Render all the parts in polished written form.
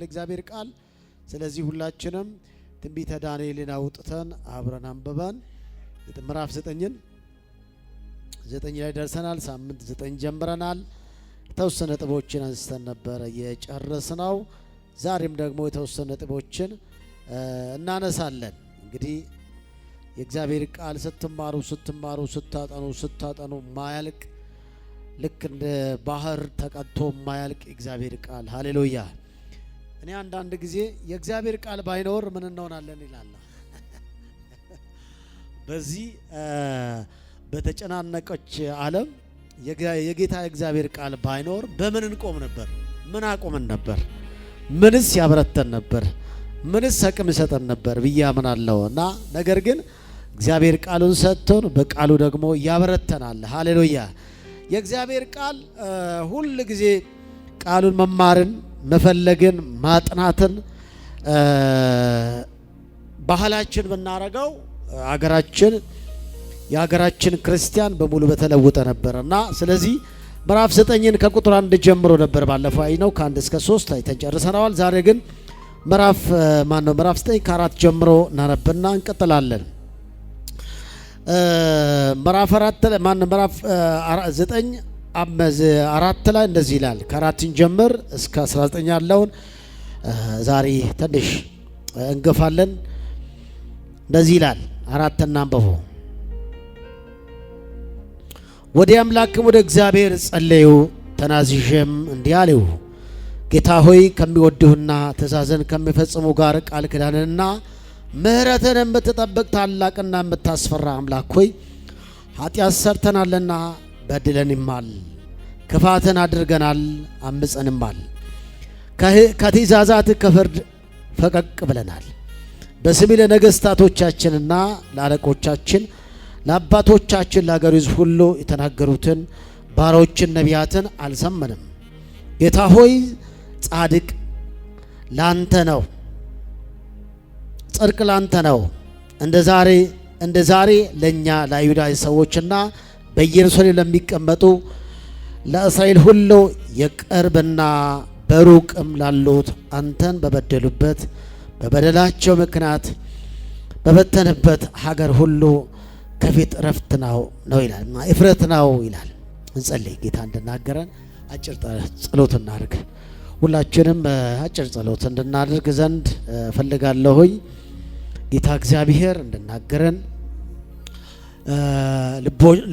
እግዚአብሔር ቃል ስለዚህ ሁላችንም ትንቢተ ዳንኤልን አውጥተን አብረን አንብበን ምዕራፍ 9 ላይ ደርሰናል። ሳምንት 9 ጀምረናል። የተወሰነ ነጥቦችን አንስተን ነበር የጨረስነው። ዛሬም ደግሞ የተወሰነ ነጥቦችን እናነሳለን። እንግዲህ የእግዚአብሔር ቃል ስትማሩ ስታጠኑ ማያልቅ ልክ እንደ ባህር ተቀጥቶ ማያልቅ እግዚአብሔር ቃል ሃሌሉያ። እኔ አንዳንድ ጊዜ የእግዚአብሔር ቃል ባይኖር ምን እንሆናለን ይላል። በዚህ በተጨናነቀች ዓለም የጌታ የእግዚአብሔር ቃል ባይኖር በምን እንቆም ነበር? ምን አቆመን ነበር? ምንስ ያበረተን ነበር? ምንስ አቅም ይሰጠን ነበር ብዬ አምናለሁ። እና ነገር ግን እግዚአብሔር ቃሉን ሰጥቶን በቃሉ ደግሞ ያበረተናል። ሃሌሉያ። የእግዚአብሔር ቃል ሁል ጊዜ ቃሉን መማርን መፈለግን ማጥናትን ባህላችን ብናረገው የሀገራችን ክርስቲያን በሙሉ በተለወጠ ነበርና ስለዚህ ምዕራፍ 9ን ከቁጥር 1 ጀምሮ ነበር ባለፈው አይነው ከ1 እስከ 3 አይተን ጨርሰናል። ዛሬ ግን ምዕራፍ 9 ከ4 ጀምሮ እናነብና እንቀጥላለን። ምዕራፍ 9 4 ላይ እንደዚህ ይላል። ከ4 ጀምር እስከ 19 ያለውን ዛሬ ትንሽ እንገፋለን። እንደዚህ ይላል። 4 እናንብቦ። ወደ አምላክም ወደ እግዚአብሔር ጸለዩ፣ ተናዝዤም እንዲህ አለው። ጌታ ሆይ ከሚወዱህና ትእዛዝን ከሚፈጽሙ ጋር ቃል ኪዳንንና ምሕረትን የምትጠብቅ ታላቅና የምታስፈራ አምላክ ሆይ ኃጢአት ሰርተናልና በድለንማል፣ ክፋትን አድርገናል አምፀንማል፣ ከትእዛዛት ከፍርድ ፈቀቅ ብለናል። በስምህ ለነገሥታቶቻችንና ለአለቆቻችን ለአባቶቻችን ለአገሩ ሕዝብ ሁሉ የተናገሩትን ባሮችን ነቢያትን አልሰማንም። ጌታ ሆይ ጻድቅ ላንተ ነው፣ ጽድቅ ላንተ ነው። እንደ ዛሬ ለእኛ ለአይሁዳ ሰዎችና በኢየሩሳሌም ለሚቀመጡ ለእስራኤል ሁሉ የቅርብና በሩቅም ላሉት አንተን በበደሉበት በበደላቸው ምክንያት በበተንበት ሀገር ሁሉ ከፊት እረፍት ነው ይላል፣ እፍረት ነው ይላል። እንጸልይ። ጌታ እንድናገረን አጭር ጸሎት እናድርግ። ሁላችንም አጭር ጸሎት እንድናደርግ ዘንድ ፈልጋለሁኝ። ጌታ እግዚአብሔር እንድናገረን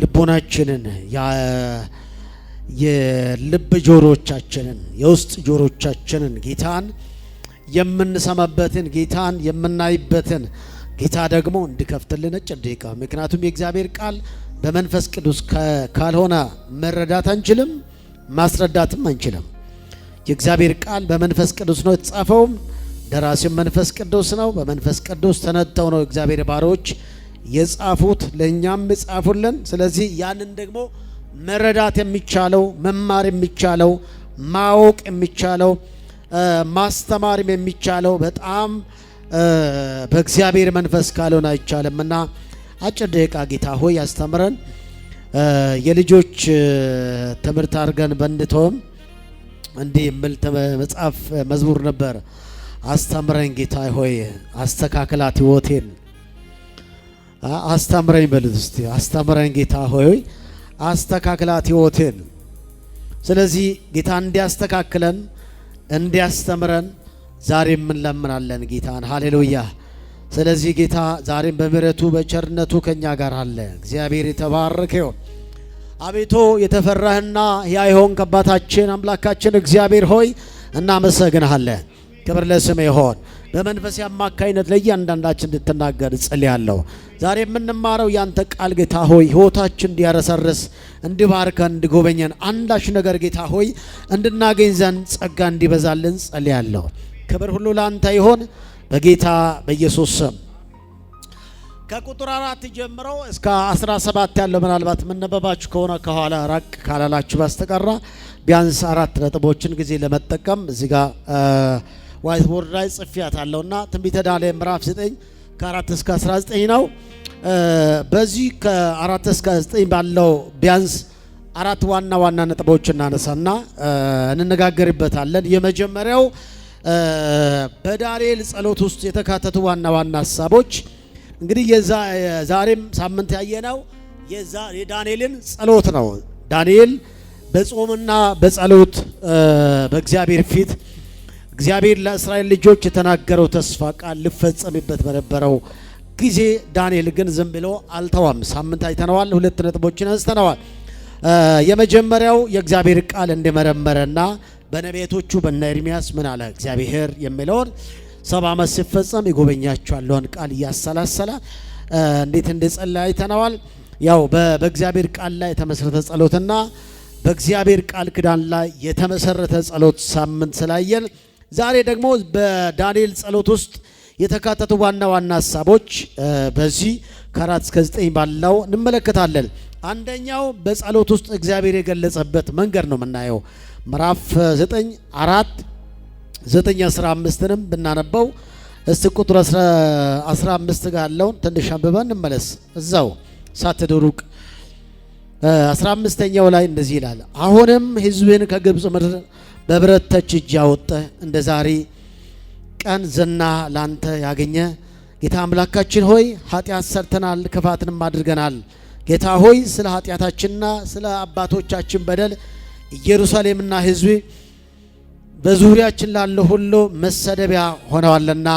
ልቦናችንን የልብ ጆሮቻችንን የውስጥ ጆሮቻችንን ጌታን የምንሰማበትን ጌታን የምናይበትን ጌታ ደግሞ እንዲከፍትልን አጭር ደቂቃ። ምክንያቱም የእግዚአብሔር ቃል በመንፈስ ቅዱስ ካልሆነ መረዳት አንችልም፣ ማስረዳትም አንችልም። የእግዚአብሔር ቃል በመንፈስ ቅዱስ ነው የተጻፈውም፣ ደራሲው መንፈስ ቅዱስ ነው። በመንፈስ ቅዱስ ተነተው ነው እግዚአብሔር ባሮች የጻፉት፣ ለእኛም የጻፉልን። ስለዚህ ያንን ደግሞ መረዳት የሚቻለው መማር የሚቻለው ማወቅ የሚቻለው ማስተማርም የሚቻለው በጣም በእግዚአብሔር መንፈስ ካልሆነ አይቻልምና አጭር ደቂቃ ጌታ ሆይ ያስተምረን። የልጆች ትምህርት አድርገን በእንድተውም እንዲህ የሚል መጽሐፍ መዝሙር ነበር። አስተምረኝ ጌታ ሆይ አስተካክላት ሕይወቴን፣ አስተምረኝ በሉት እስቲ። አስተምረኝ ጌታ ሆይ አስተካክላት ሕይወቴን። ስለዚህ ጌታ እንዲያስተካክለን እንዲያስተምረን ዛሬም እንለምናለን ጌታን። ሃሌሉያ። ስለዚህ ጌታ ዛሬም በምሕረቱ በቸርነቱ ከኛ ጋር አለ። እግዚአብሔር የተባረከ ይሁን። አቤቱ የተፈራህና ሕያው የሆንክ አባታችን አምላካችን እግዚአብሔር ሆይ እናመሰግንሃለን። ክብር ለስምህ ይሁን። በመንፈስ አማካይነት ለእያንዳንዳችን እንድትናገር ጸልያለሁ። ዛሬ የምንማረው ያንተ ቃል ጌታ ሆይ ሕይወታችን እንዲያረሰርስ እንዲባርከን እንዲጎበኘን አንዳች ነገር ጌታ ሆይ እንድናገኝ ዘንድ ጸጋ እንዲበዛልን ጸልያለሁ። ክብር ሁሉ ላንተ ይሁን በጌታ በኢየሱስ ስም። ከቁጥር 4 ጀምሮ እስከ 17 ያለው ምናልባት የምነበባችሁ ከሆነ ከኋላ ራቅ ካላላችሁ በስተቀር ቢያንስ 4 ነጥቦችን ጊዜ ለመጠቀም እዚህ ጋር ዋይት ቦርድ ላይ ጽፌያታለሁና ትንቢተ ዳንኤል ምዕራፍ 9 ከ4 እስከ 19 ነው። በዚህ ከ4 እስከ 9 ባለው ቢያንስ 4 ዋና ነጥቦችን እናነሳና እንነጋገርበታለን። የመጀመሪያው በዳንኤል ጸሎት ውስጥ የተካተቱ ዋና ዋና ሀሳቦች እንግዲህ ዛሬም ሳምንት ያየነው የዳንኤልን ጸሎት ነው። ዳንኤል በጾምና በጸሎት በእግዚአብሔር ፊት እግዚአብሔር ለእስራኤል ልጆች የተናገረው ተስፋ ቃል ሊፈጸምበት በነበረው ጊዜ ዳንኤል ግን ዝም ብሎ አልተዋም። ሳምንት አይተነዋል። ሁለት ነጥቦችን አንስተነዋል። የመጀመሪያው የእግዚአብሔር ቃል እንደመረመረና በነቢያቶቹ በነ ኤርሚያስ ምን አለ እግዚአብሔር የሚለውን 70 ዓመት ሲፈጸም ይጎበኛቸዋል ቃል እያሰላሰለ እንዴት እንደጸለየ አይተነዋል። ያው በእግዚአብሔር ቃል ላይ የተመሰረተ ጸሎትና በእግዚአብሔር ቃል ኪዳን ላይ የተመሰረተ ጸሎት ሳምንት ስላየን ዛሬ ደግሞ በዳንኤል ጸሎት ውስጥ የተካተቱ ዋና ዋና ሀሳቦች በዚህ ከ4 እስከ 9 ባለው እንመለከታለን። አንደኛው በጸሎት ውስጥ እግዚአብሔር የገለጸበት መንገድ ነው የምናየው። ምዕራፍ 9 4 9 15ንም ብናነበው እስቲ ቁጥር 15 ጋር ያለውን ትንሽ አንብበን እንመለስ። እዛው ሳትደሩቅ 15ኛው ላይ እንደዚህ ይላል። አሁንም ሕዝብን ከግብጽ ምድር በብረት ተች እጅ ያወጣህ እንደ ዛሬ ቀን ዝና ላንተ ያገኘ ጌታ አምላካችን ሆይ ኃጢአት ሰርተናል፣ ክፋትንም አድርገናል። ጌታ ሆይ ስለ ኃጢአታችንና ስለ አባቶቻችን በደል ኢየሩሳሌምና ሕዝብ በዙሪያችን ላለ ሁሉ መሰደቢያ ሆነዋልና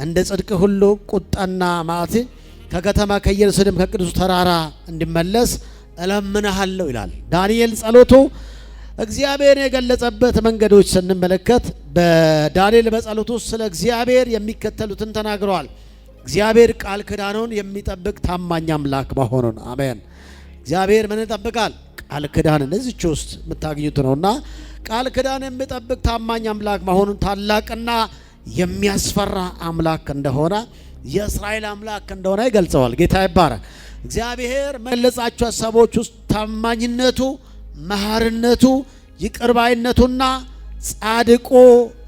እንደ ጽድቅ ሁሉ ቁጣና መዓት ከከተማ ከኢየሩሳሌም ከቅዱስ ተራራ እንዲመለስ እለምንሃለሁ ይላል። ዳንኤል ጸሎቱ እግዚአብሔር የገለጸበት መንገዶች ስንመለከት በዳንኤል በጸሎቱ ስለ እግዚአብሔር የሚከተሉትን ተናግረዋል። እግዚአብሔር ቃል ኪዳኑን የሚጠብቅ ታማኝ አምላክ መሆኑን። አሜን። እግዚአብሔር ምን ይጠብቃል? ቃል ኪዳንን እዚች ውስጥ የምታገኙት ነውና ቃል ኪዳን የሚጠብቅ ታማኝ አምላክ መሆኑን፣ ታላቅና የሚያስፈራ አምላክ እንደሆነ፣ የእስራኤል አምላክ እንደሆነ ይገልጸዋል። ጌታ ይባረክ። እግዚአብሔር መለጻቸው ሀሳቦች ውስጥ ታማኝነቱ፣ መሐርነቱ፣ ይቅርባይነቱና ጻድቁ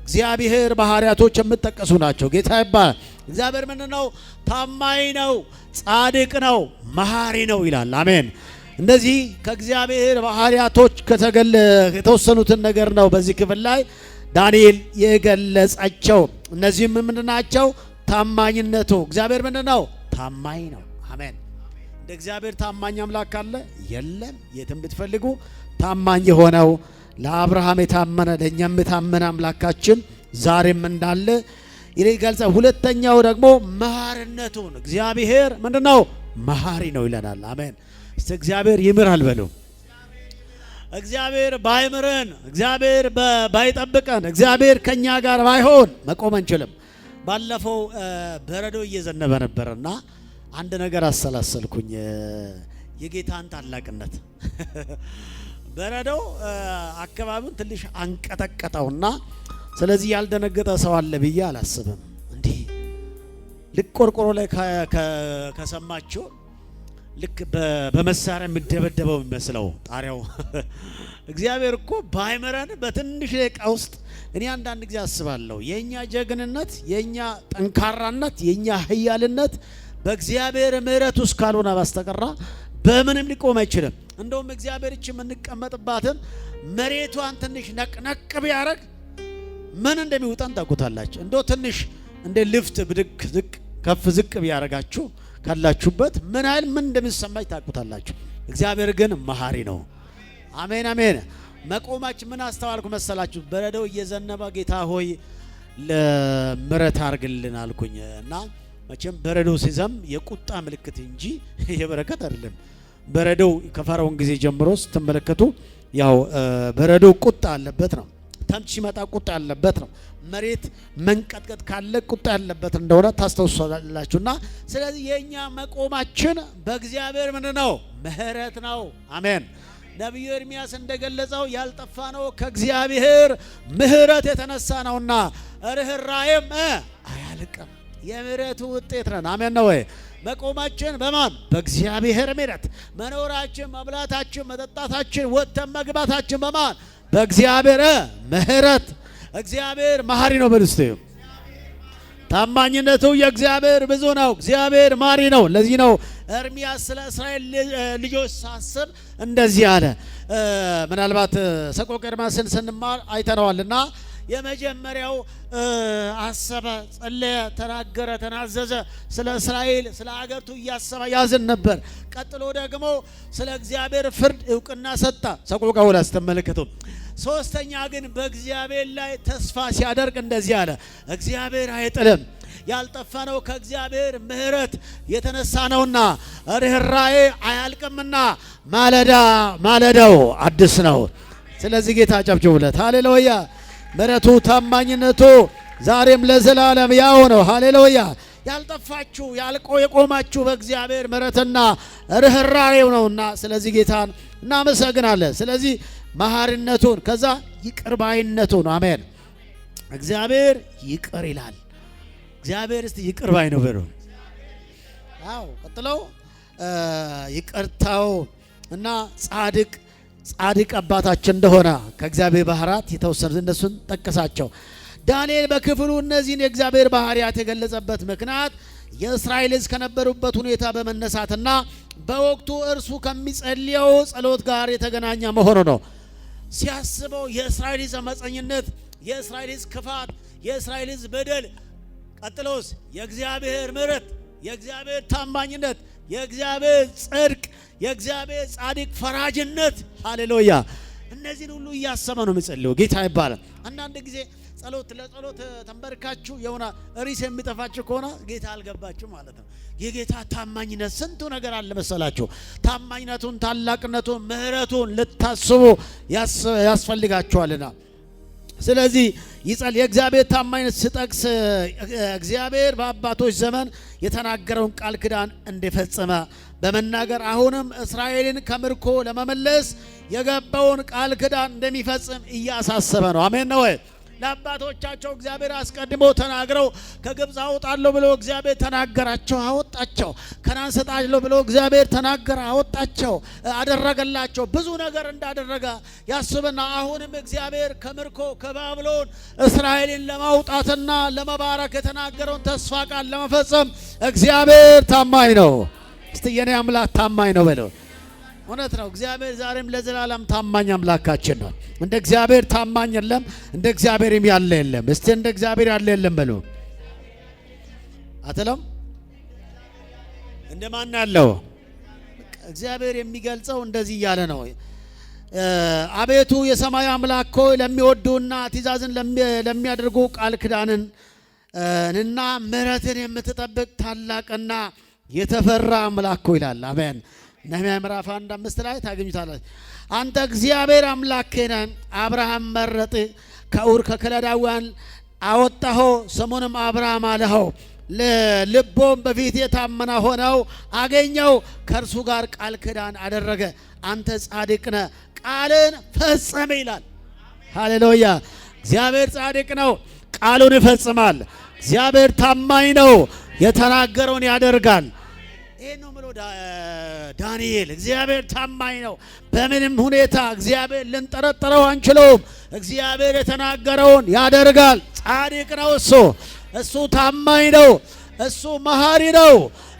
እግዚአብሔር ባህሪያቶች የሚጠቀሱ ናቸው። ጌታ ይባረክ። እግዚአብሔር ምንድነው? ታማኝ ነው፣ ጻድቅ ነው፣ መሐሪ ነው ይላል። አሜን። እንደዚህ ከእግዚአብሔር ባህሪያቶች የተወሰኑትን ነገር ነው በዚህ ክፍል ላይ ዳንኤል የገለጻቸው። እነዚህም ምንድናቸው? ታማኝነቱ። እግዚአብሔር ምንድነው? ታማኝ ነው። አሜን። እንደ እግዚአብሔር ታማኝ አምላክ አለ? የለም። የትም ብትፈልጉ ታማኝ የሆነው ለአብርሃም የታመነ ለእኛም የታመነ አምላካችን ዛሬም እንዳለ ይገልጻል። ሁለተኛው ደግሞ መሐርነቱን። እግዚአብሔር ምንድነው? መሐሪ ነው ይለናል። አሜን። እስቲ እግዚአብሔር ይምራል በሉ። እግዚአብሔር ባይምረን፣ እግዚአብሔር ባይጠብቀን፣ እግዚአብሔር ከኛ ጋር ባይሆን መቆም አንችልም። ባለፈው በረዶ እየዘነበ ነበርና አንድ ነገር አሰላሰልኩኝ፣ የጌታን ታላቅነት። በረዶው አካባቢውን ትንሽ አንቀጠቀጠውና ስለዚህ ያልደነገጠ ሰው አለ ብዬ አላስብም። እንዲህ ልክ ቆርቆሮ ላይ ከሰማችሁ ልክ በመሳሪያ የሚደበደበው የሚመስለው ጣሪያው። እግዚአብሔር እኮ ባይመረን በትንሽ ደቂቃ ውስጥ እኔ አንዳንድ ጊዜ አስባለሁ የኛ ጀግንነት፣ የኛ ጠንካራነት፣ የኛ ኃያልነት በእግዚአብሔር ምሕረት ውስጥ ካልሆነ በስተቀር በምንም ሊቆም አይችልም። እንደውም እግዚአብሔር እቺ የምንቀመጥባትን መሬቷን ትንሽ ነቅነቅ ቢያረግ ምን እንደሚውጠን ታውቁታላችሁ። እንደው ትንሽ እንደ ልፍት ብድግ ዝቅ ከፍ ዝቅ ቢያረጋችሁ ካላችሁበት ምን አይል ምን እንደሚሰማኝ ታውቁታላችሁ። እግዚአብሔር ግን መሐሪ ነው። አሜን አሜን። መቆማችን ምን አስተዋልኩ መሰላችሁ? በረዶው እየዘነበ ጌታ ሆይ ለምሕረት አርግልን አልኩኝ እና መቼም በረዶው ሲዘም የቁጣ ምልክት እንጂ የበረከት አይደለም። በረዶው ከፈርዖን ጊዜ ጀምሮ ስትመለከቱ ያው በረዶው ቁጣ አለበት ነው። ተምች ሲመጣ ቁጣ ያለበት ነው። መሬት መንቀጥቀጥ ካለ ቁጣ ያለበት እንደሆነ ታስተውላላችሁና ስለዚህ የኛ መቆማችን በእግዚአብሔር ምን ነው? ምሕረት ነው። አሜን። ነብዩ ኤርሚያስ እንደገለጸው ያልጠፋ ነው ከእግዚአብሔር ምሕረት የተነሳ ነውና ርህራሄም አያልቅም። የምሕረቱ ውጤት ነን። አሜን ነው ወይ? መቆማችን በማን? በእግዚአብሔር ምሕረት። መኖራችን፣ መብላታችን፣ መጠጣታችን፣ ወጥተን መግባታችን በማን? በእግዚአብሔር ምሕረት። እግዚአብሔር መሐሪ ነው። በልስቴ ታማኝነቱ የእግዚአብሔር ብዙ ነው። እግዚአብሔር መሐሪ ነው። ለዚህ ነው ኤርሚያስ ስለ እስራኤል ልጆች ሳስብ እንደዚህ አለ። ምናልባት ሰቆቃወ ኤርምያስን ስንማር አይተነዋልና የመጀመሪያው አሰበ፣ ጸለየ፣ ተናገረ፣ ተናዘዘ። ስለ እስራኤል ስለ ሀገሪቱ እያሰበ ያዝን ነበር። ቀጥሎ ደግሞ ስለ እግዚአብሔር ፍርድ እውቅና ሰጣ። ሰቆቃው ላይ ስትመለከቱ ሶስተኛ ግን በእግዚአብሔር ላይ ተስፋ ሲያደርግ እንደዚህ አለ፣ እግዚአብሔር አይጥልም፣ ያልጠፋነው ከእግዚአብሔር ምሕረት የተነሳ ነውና ርኅራኄ አያልቅምና ማለዳ ማለዳው አዲስ ነው። ስለዚህ ጌታ ጨብጭቡለት። ሃሌሉያ። ምሕረቱ ታማኝነቱ ዛሬም ለዘላለም ያው ነው። ሃሌሉያ። ያልጠፋችሁ የቆማችሁ በእግዚአብሔር ምሕረትና ርኅራኄው ነውና ስለዚህ ጌታን እናመሰግናለን። ስለዚህ መሐሪነቱን ከዛ ይቅር ባይነቱን አሜን። እግዚአብሔር ይቅር ይላል። እግዚአብሔር እስቲ ይቅር ባይ ነው በሉ። አዎ ቀጥለው ይቅርታው እና ጻድቅ አባታችን እንደሆነ ከእግዚአብሔር ባህሪያት የተወሰኑ እነሱን ጠቀሳቸው። ዳንኤል በክፍሉ እነዚህን የእግዚአብሔር ባህሪያት የገለጸበት ምክንያት የእስራኤል ሕዝብ ከነበሩበት ሁኔታ በመነሳትና በወቅቱ እርሱ ከሚጸልየው ጸሎት ጋር የተገናኘ መሆኑ ነው። ሲያስበው የእስራኤል ሕዝብ አመፀኝነት፣ የእስራኤል ሕዝብ ክፋት፣ የእስራኤል ሕዝብ በደል፣ ቀጥሎስ የእግዚአብሔር ምሕረት፣ የእግዚአብሔር ታማኝነት፣ የእግዚአብሔር ጽድቅ፣ የእግዚአብሔር ጻድቅ ፈራጅነት። ሃሌሉያ። እነዚህን ሁሉ እያሰበ ነው የሚጸልየው። ጌታ ይባላል። አንዳንድ ጊዜ ለጸሎት ተንበርካችሁ የሆነ ርዕስ የሚጠፋችሁ ከሆነ ጌታ አልገባችሁ ማለት ነው። የጌታ ታማኝነት ስንቱ ነገር አለ መሰላችሁ። ታማኝነቱን፣ ታላቅነቱን፣ ምሕረቱን ልታስቡ ያስፈልጋችኋልና ስለዚህ ይጸልይ። የእግዚአብሔር ታማኝነት ስጠቅስ እግዚአብሔር በአባቶች ዘመን የተናገረውን ቃል ኪዳን እንደፈጸመ በመናገር አሁንም እስራኤልን ከምርኮ ለመመለስ የገባውን ቃል ኪዳን እንደሚፈጽም እያሳሰበ ነው። አሜን ነው ወይ? ለአባቶቻቸው እግዚአብሔር አስቀድሞ ተናግረው ከግብፅ አወጣለሁ ብሎ እግዚአብሔር ተናገራቸው፣ አወጣቸው። ከነዓን ሰጣለሁ ብሎ እግዚአብሔር ተናገረ፣ አወጣቸው፣ አደረገላቸው። ብዙ ነገር እንዳደረገ ያስብና አሁንም እግዚአብሔር ከምርኮ ከባቢሎን እስራኤልን ለማውጣትና ለመባረክ የተናገረውን ተስፋ ቃል ለመፈጸም እግዚአብሔር ታማኝ ነው። እስቲ የኔ አምላክ ታማኝ ነው በለው። እውነት ነው። እግዚአብሔር ዛሬም ለዘላለም ታማኝ አምላካችን ነው። እንደ እግዚአብሔር ታማኝ የለም፣ እንደ እግዚአብሔርም ያለ የለም። እስቲ እንደ እግዚአብሔር ያለ የለም በሉ። አትለም እንደማን ያለው እግዚአብሔር የሚገልጸው እንደዚህ እያለ ነው። አቤቱ የሰማይ አምላክ ሆይ ለሚወዱና ትእዛዝን ለሚያደርጉ ቃል ኪዳንን እና ምሕረትን የምትጠብቅ ታላቅና የተፈራ አምላክ ሆይ ይላል። አሜን። ነህምያ ምዕራፍ 1:5 ላይ ታገኙታላችሁ። አንተ እግዚአብሔር አምላክ ነህ። አብርሃም መረጥ፣ ከኡር ከከለዳውያን አወጣኸው፣ ስሙንም አብርሃም አለኸው። ልቦም በፊት የታመነ ሆነው አገኘው፣ ከእርሱ ጋር ቃል ኪዳን አደረገ። አንተ ጻድቅ ነህ፣ ቃልን ፈጸመ ይላል። ሃሌሉያ። እግዚአብሔር ጻድቅ ነው፣ ቃሉን ይፈጽማል። እግዚአብሔር ታማኝ ነው፣ የተናገረውን ያደርጋል። ይሄ ነው ብሎ ዳንኤል እግዚአብሔር ታማኝ ነው። በምንም ሁኔታ እግዚአብሔር ልንጠረጥረው አንችለውም። እግዚአብሔር የተናገረውን ያደርጋል። ጻድቅ ነው እሱ ታማኝ ነው። እሱ መሐሪ ነው።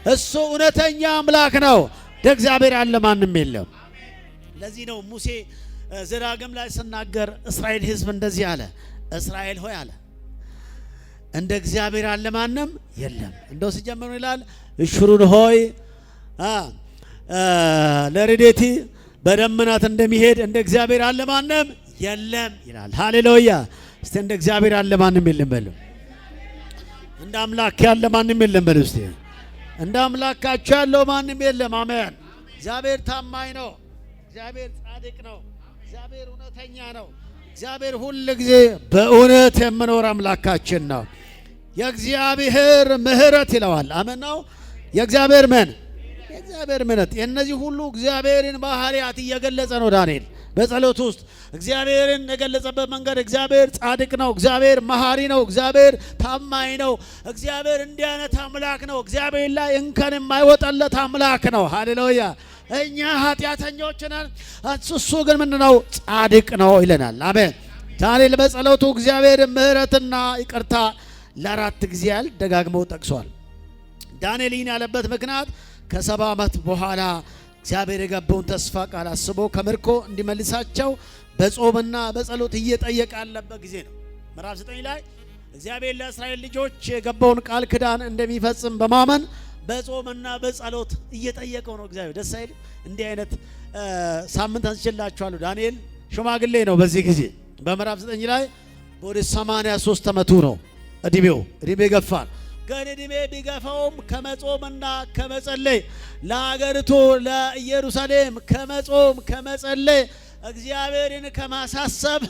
እሱ እውነተኛ አምላክ ነው። እንደ እግዚአብሔር ያለ ማንም የለም። ለዚህ ነው ሙሴ ዘዳግም ላይ ሲናገር እስራኤል ሕዝብ እንደዚህ አለ። እስራኤል ሆይ አለ እንደ እግዚአብሔር ያለ ማንም የለም። እንደው ሲጀምሩ ይላል እሹሩን ሆይ ለረድኤቴ በደመናት እንደሚሄድ እንደ እግዚአብሔር ያለ ማንም የለም ይላል። ሃሌሉያ። እስቲ እንደ እግዚአብሔር ያለ ማንም የለም በሉ። እንደ አምላክ ያለ ማንም የለም በሉ። እስቲ እንደ አምላካችሁ ያለው ማንም የለም። አሜን። እግዚአብሔር ታማኝ ነው። እግዚአብሔር ጻድቅ ነው። እግዚአብሔር እውነተኛ ነው። እግዚአብሔር ሁሉ ጊዜ በእውነት የሚኖር አምላካችን ነው። የእግዚአብሔር ምሕረት ይለዋል። አሜን ነው። የእግዚአብሔር ምሕረት የእነዚህ ሁሉ እግዚአብሔርን ባህሪያት እየገለጸ ነው ዳንኤል በጸሎት ውስጥ። እግዚአብሔርን የገለጸበት መንገድ እግዚአብሔር ጻድቅ ነው፣ እግዚአብሔር መሐሪ ነው፣ እግዚአብሔር ታማኝ ነው፣ እግዚአብሔር እንዲህ አይነት አምላክ ነው፣ እግዚአብሔር ላይ እንከን የማይወጣለት አምላክ ነው። ሃሌሉያ። እኛ ኃጢአተኞች ነን፣ እሱ ግን ምንድነው? ጻድቅ ነው ይለናል። አሜን። ዳንኤል በጸሎቱ እግዚአብሔር ምሕረትና ይቅርታ ለአራት ጊዜ ያህል ደጋግመው ጠቅሷል። ዳንኤል ይህን ያለበት ምክንያት ከ70 ዓመት በኋላ እግዚአብሔር የገባውን ተስፋ ቃል አስቦ ከምርኮ እንዲመልሳቸው በጾምና በጸሎት እየጠየቀ ያለበት ጊዜ ነው። ምዕራፍ 9 ላይ እግዚአብሔር ለእስራኤል ልጆች የገባውን ቃል ኪዳን እንደሚፈጽም በማመን በጾምና በጸሎት እየጠየቀው ነው እግዚአብሔር። ደስ አይል? እንዲህ አይነት ሳምንት አንስቼላችኋለሁ። ዳንኤል ሽማግሌ ነው። በዚህ ጊዜ በምዕራፍ 9 ላይ ወደ 83 ዓመቱ ነው እድሜው ገፋል። ግን እድሜ ቢገፋውም ከመጾምና ከመጸለይ ለሀገሪቱ ለኢየሩሳሌም ከመጾም ከመጸለይ እግዚአብሔርን ከማሳሰብ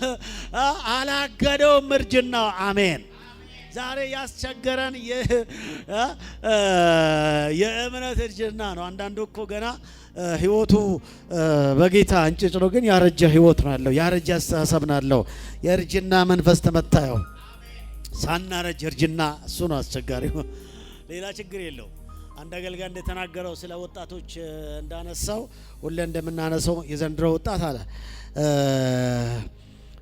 አላገደውም እርጅናው። አሜን። ዛሬ ያስቸገረን የእምነት እርጅና ነው። አንዳንዱ እኮ ገና ህይወቱ በጌታ እንጭጭ ነው፣ ግን ያረጀ ህይወት ነው ያለው፣ ያረጀ አስተሳሰብ ነው ያለው። የእርጅና መንፈስ ተመታየው። ሳናረጅ እርጅና እሱ ነው አስቸጋሪው፣ ሌላ ችግር የለው። አንድ አገልጋይ እንደተናገረው ስለ ወጣቶች እንዳነሳው ሁሌ እንደምናነሳው የዘንድሮ ወጣት አለ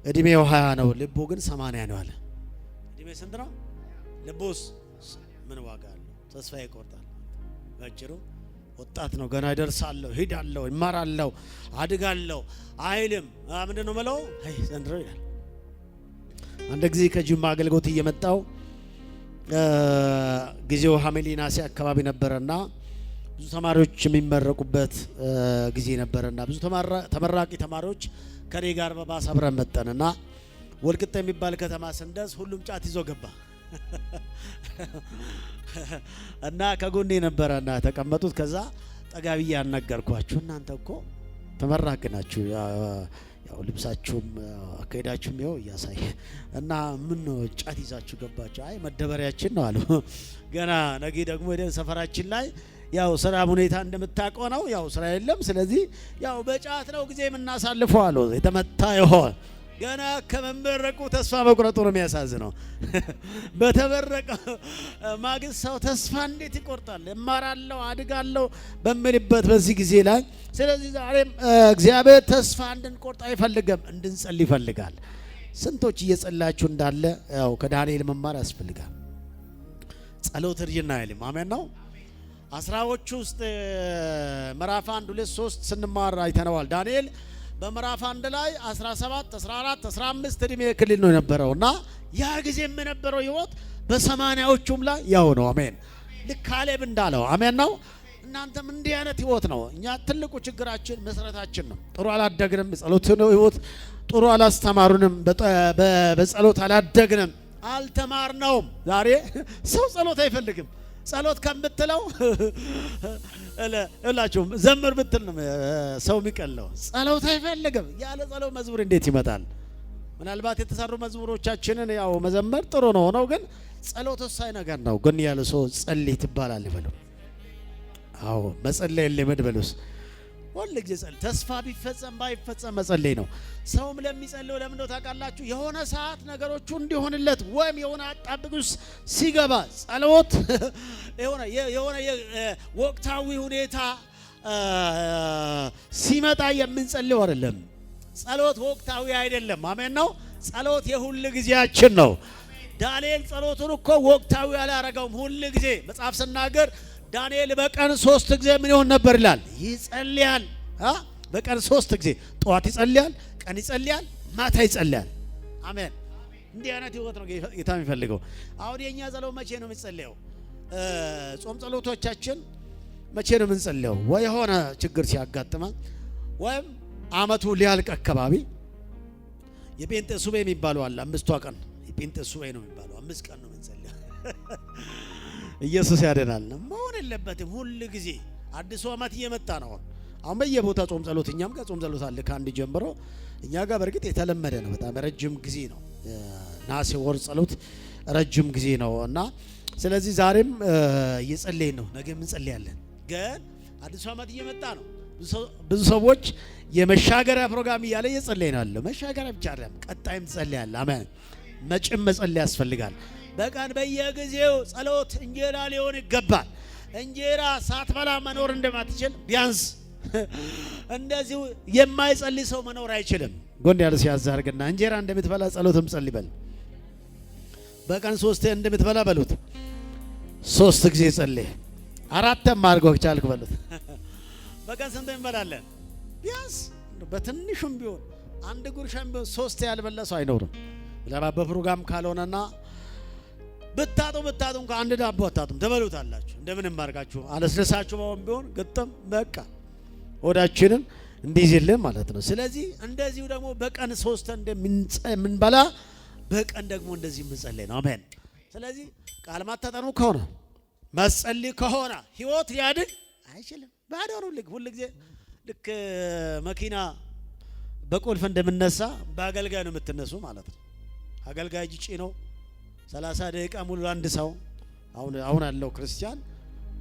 እድሜው 20 ነው፣ ልቡ ግን 80 ነው አለ። እድሜ ስንት ነው? ልቡስ ምን ዋጋ አለው? ተስፋ ይቆርጣል። ባጭሩ ወጣት ነው፣ ገና ይደርሳለሁ፣ ሄዳለሁ፣ ይማራለሁ፣ አድጋለሁ አይልም። ምንድን ነው መለው? አይ ዘንድሮ ይላል። አንድ ጊዜ ከጅማ አገልግሎት እየመጣው ጊዜው ሐምሌ ነሐሴ አካባቢ ነበረና ብዙ ተማሪዎች የሚመረቁበት ጊዜ ነበረና ብዙ ተመራቂ ተማሪዎች ከኔ ጋር በባስ አብረን መጠንና ወልቂጤ የሚባል ከተማ ስንደርስ ሁሉም ጫት ይዞ ገባ እና ከጎኔ ነበረና ተቀመጡት። ከዛ ጠጋብዬ ያናገርኳችሁ እናንተ እኮ ተመራቂ ናችሁ፣ ያው ልብሳችሁም አካሄዳችሁም ያው እያሳየ እና ምን ነው ጫት ይዛችሁ ገባችሁ? አይ መደበሪያችን ነው አሉ። ገና ነገ ደግሞ ወደ ሰፈራችን ላይ ያው ስራ ሁኔታ እንደምታውቀው ነው፣ ያው ስራ የለም። ስለዚህ ያው በጫት ነው ጊዜ የምናሳልፈው አሉ። የተመታ ይሆን ገና ከመመረቁ ተስፋ መቁረጡ ነው የሚያሳዝነው። በተመረቀ ማግስት ሰው ተስፋ እንዴት ይቆርጣል? እማራለሁ አድጋለሁ በምልበት በዚህ ጊዜ ላይ ስለዚህ ዛሬም እግዚአብሔር ተስፋ እንድንቆርጥ አይፈልግም፣ እንድንጸልይ ይፈልጋል። ስንቶች እየጸላችሁ እንዳለ ያው ከዳንኤል መማር ያስፈልጋል። ጸሎት እርጅና አይልም። አሜን ነው። አስራዎቹ ውስጥ ምዕራፍ 1 2 3 ስንማር አይተነዋል። ዳንኤል በምዕራፍ 1 ላይ 17 14 15 እድሜ ክልል ነው የነበረውና ያ ጊዜ የነበረው ህይወት በ80ዎቹም ላይ ያው ነው። አሜን። ልክ ካሌብ እንዳለው አሜን ነው። እናንተም እንዲህ አይነት ህይወት ነው። እኛ ትልቁ ችግራችን መሰረታችን ነው። ጥሩ አላደግንም። ጸሎት ነው ህይወት ጥሩ አላስተማሩንም። በጸሎት አላደግንም፣ አልተማርነውም። ዛሬ ሰው ጸሎት አይፈልግም። ጸሎት ከምትለው እላችሁም ዘምር ብትል ነው ሰው የሚቀለው። ጸሎት አይፈልግም። ያለ ጸሎት መዝሙር እንዴት ይመጣል? ምናልባት የተሰሩ መዝሙሮቻችንን ያው መዘመር ጥሩ ነው ነው፣ ግን ጸሎት ወሳኝ ነገር ነው። ግን ያለ ሰው ጸልይ ትባላል ይበሉ። አዎ መጸለይ ለምድ በሉስ ሁሉ ጊዜ ጸልይ። ተስፋ ቢፈጸም ባይፈጸም መጸለይ ነው። ሰውም ለሚጸልየው ለምን ነው ታውቃላችሁ? የሆነ ሰዓት ነገሮቹ እንዲሆንለት ወይም የሆነ አጣብቁስ ሲገባ ጸሎት የሆነ ወቅታዊ ሁኔታ ሲመጣ የምንጸልየው አይደለም። ጸሎት ወቅታዊ አይደለም። አሜን ነው። ጸሎት የሁሉ ጊዜያችን ነው። ዳንኤል ጸሎቱን እኮ ወቅታዊ ያላረገውም ሁሉ ጊዜ መጽሐፍ ሲናገር ዳንኤል በቀን 3 ጊዜ ምን ይሆን ነበር ይላል? ይጸልያል። በቀን 3 ጊዜ ጠዋት ይጸልያል፣ ቀን ይጸልያል፣ ማታ ይጸልያል። አሜን። እንዲህ አይነት ህይወት ነው ጌታ የሚፈልገው። አሁን የኛ ጸሎት መቼ ነው የሚጸልየው? ጾም ጸሎቶቻችን መቼ ነው የምንጸልየው? ወይ የሆነ ችግር ሲያጋጥመን ወይም አመቱ ሊያልቅ አካባቢ የጴንጤ ሱባኤ የሚባለው አለ። 5ቷ ቀን የጴንጤ ሱባኤ ነው የሚባለው። 5 ቀን ነው የምንጸልየው። ኢየሱስ ያደናል። መሆን የለበትም ሁሉ ጊዜ። አዲሱ አመት እየመጣ ነው። አሁን በየቦታ ጾም ጸሎት፣ እኛም ጋር ጾም ጸሎት አለ ከአንድ ጀምሮ። እኛ ጋር በእርግጥ የተለመደ ነው። በጣም ረጅም ጊዜ ነው። ነሐሴ ወር ጸሎት ረጅም ጊዜ ነው እና ስለዚህ ዛሬም እየጸለይን ነው፣ ነገም እንጸልያለን። ግን አዲሱ አመት እየመጣ ነው። ብዙ ሰዎች የመሻገሪያ ፕሮግራም እያለ እየጸለይን አለ። መሻገሪያ ብቻ አይደለም፣ ቀጣይም ትጸልያለህ። አሜን። መጪም መጸለይ ያስፈልጋል። በቀን በየጊዜው ጸሎት እንጀራ ሊሆን ይገባል። እንጀራ ሳትበላ መኖር እንደማትችል ቢያንስ እንደዚሁ የማይጸልይ ሰው መኖር አይችልም። ጎን ያለ ሲያዛርግና እንጀራ እንደምትበላ ጸሎትም ጸልይ በል። በቀን 3 እንደምትበላ በሉት። 3 ጊዜ ጸልይ። 4 ማርጎክ ቻልክ በሉት። በቀን ስንት እንበላለን? ቢያንስ በትንሹም ቢሆን 1 ጉርሻም ቢሆን 3 ያልበላ ሰው አይኖርም። በፕሮግራም ካልሆነና ብታጡም ከአንድ ዳቦ አታጡም፣ ትበሉታላችሁ። እንደምንም አድርጋችሁ አለስለሳችሁ ቢሆን ግጥም በቃ ሆዳችንን እንዲይዝልን ማለት ነው። ስለዚህ እንደዚሁ ደግሞ በቀን 3 እንደምንበላ በቀን ደግሞ እንደዚህ እንጸልይ ነው። አሜን። ስለዚህ ቃል ማታጠኑ ከሆነ መጸልይ ከሆነ ህይወት ሊያድግ አይችልም። ባዶ ነው። ሁሉ ጊዜ ልክ መኪና በቁልፍ እንደምነሳ በአገልጋይ ነው የምትነሱ ማለት ነው። አገልጋይ እጅ ነው 30 ደቂቃ ሙሉ አንድ ሰው አሁን ያለው ክርስቲያን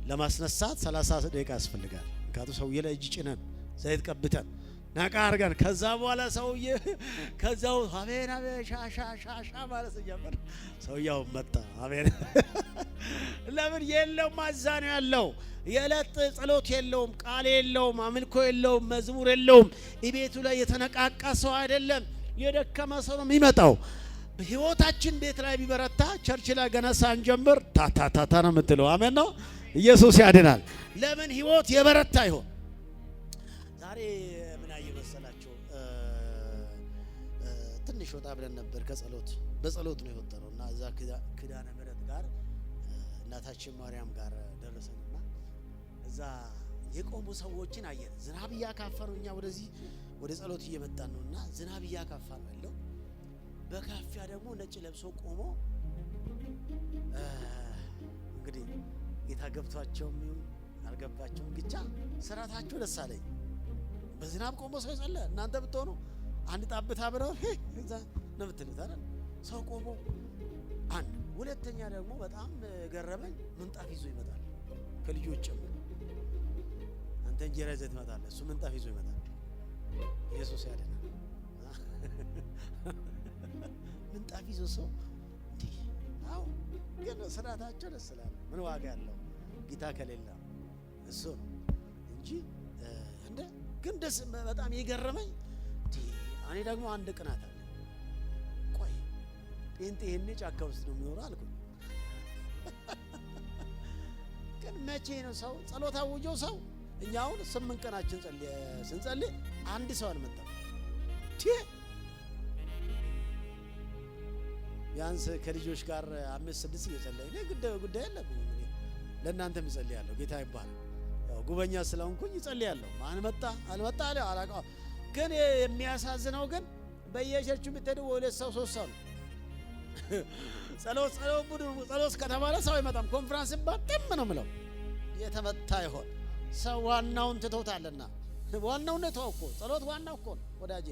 ለማስነሳት 30 ደቂቃ ያስፈልጋል። ምክንያቱም ሰውዬ ላይ እጅ ጭነን ዘይት ቀብተን ናቃ አርገን ከዛ በኋላ ሰውዬ ከዛው አሜን ሻሻ ማለት ጀመረ። ሰውዬው መጣ። አሜን ለምን የለውም ማዛን ያለው የዕለት ጸሎት የለውም፣ ቃል የለውም፣ አምልኮ የለውም፣ መዝሙር የለውም። ቤቱ ላይ የተነቃቃ ሰው አይደለም፣ የደከመ ሰው ነው የሚመጣው። ህይወታችን ቤት ላይ ቢበረታ ቸርች ላይ ገና ሳንጀምር ታታታታ ነው የምትለው። አሜን ነው። ኢየሱስ ያድናል። ለምን ህይወት የበረታ ይሆን? ዛሬ ምን አየመሰላችሁ? ትንሽ ወጣ ብለን ነበር በጸሎት ነው የወጣነውና እዛ ኪዳነ ምሕረት ጋር እናታችን ማርያም ጋር ደረሰንና እዛ የቆሙ ሰዎችን አየን። ዝናብ እያካፈሩ እኛ ወደዚህ ወደ ጸሎት እየመጣን ነውና ዝናብ እያካፈሩ ያለው በካፊያ ደግሞ ነጭ ለብሶ ቆሞ እንግዲህ ጌታ ገብቷቸውም ይሁን አልገባቸውም ብቻ ስራታቸው ደስ አለኝ። በዝናብ ቆሞ ሰው ይጸልያል። እናንተ ብትሆኑ አንድ ጣብታ ብለው እዛ ነው የምትሉት አይደል? ሰው ቆሞ አንድ ሁለተኛ ደግሞ በጣም ገረመኝ። ምንጣፍ ይዞ ይመጣል ከልጆች ጭምር። አንተ እንጀራ ይዘህ ትመጣለህ፣ እሱ ምንጣፍ ይዞ ይመጣል። ኢየሱስ ያድናል። ምንጣፍ ይዞ ሰው እንዴ! አው ግን ስራታቸው ደስ ይላል። ምን ዋጋ ያለው ጌታ ከሌላ እሱ ነው እንጂ እንደ ግን ደስ በጣም የገረመኝ እኔ ደግሞ አንድ ቅናት አለ። ቆይ ጴንጤ ይሄን ጫካ ውስጥ ነው የሚኖረው አልኩ። ግን መቼ ነው ሰው ጸሎት አውጆ ሰው እኛ አሁን 8 ቀናችን ስንጸልይ አንድ ሰው አልመጣም። ቢያንስ ከልጆች ጋር 5-6 እየጸለይን ጉዳይ የለብኝ ለእናንተም እጸልያለሁ። ጌታ ይባላል። ያው ጉበኛ ስለሆንኩኝ እጸልያለሁ። ማን መጣ አልመጣ አላውቅም። ግን የሚያሳዝነው ግን በየቸርቹ ብትሄዱ 2 ሰው 3 ሰው ነው። ጸሎት ከተባለ ሰው አይመጣም። ኮንፈረንስ ባጥም ነው የምለው። የተመታ ይሆን ሰው ዋናውን ትቶታልና። ዋናው ነው ተወው እኮ ጸሎት ዋናው እኮ ወዳጄ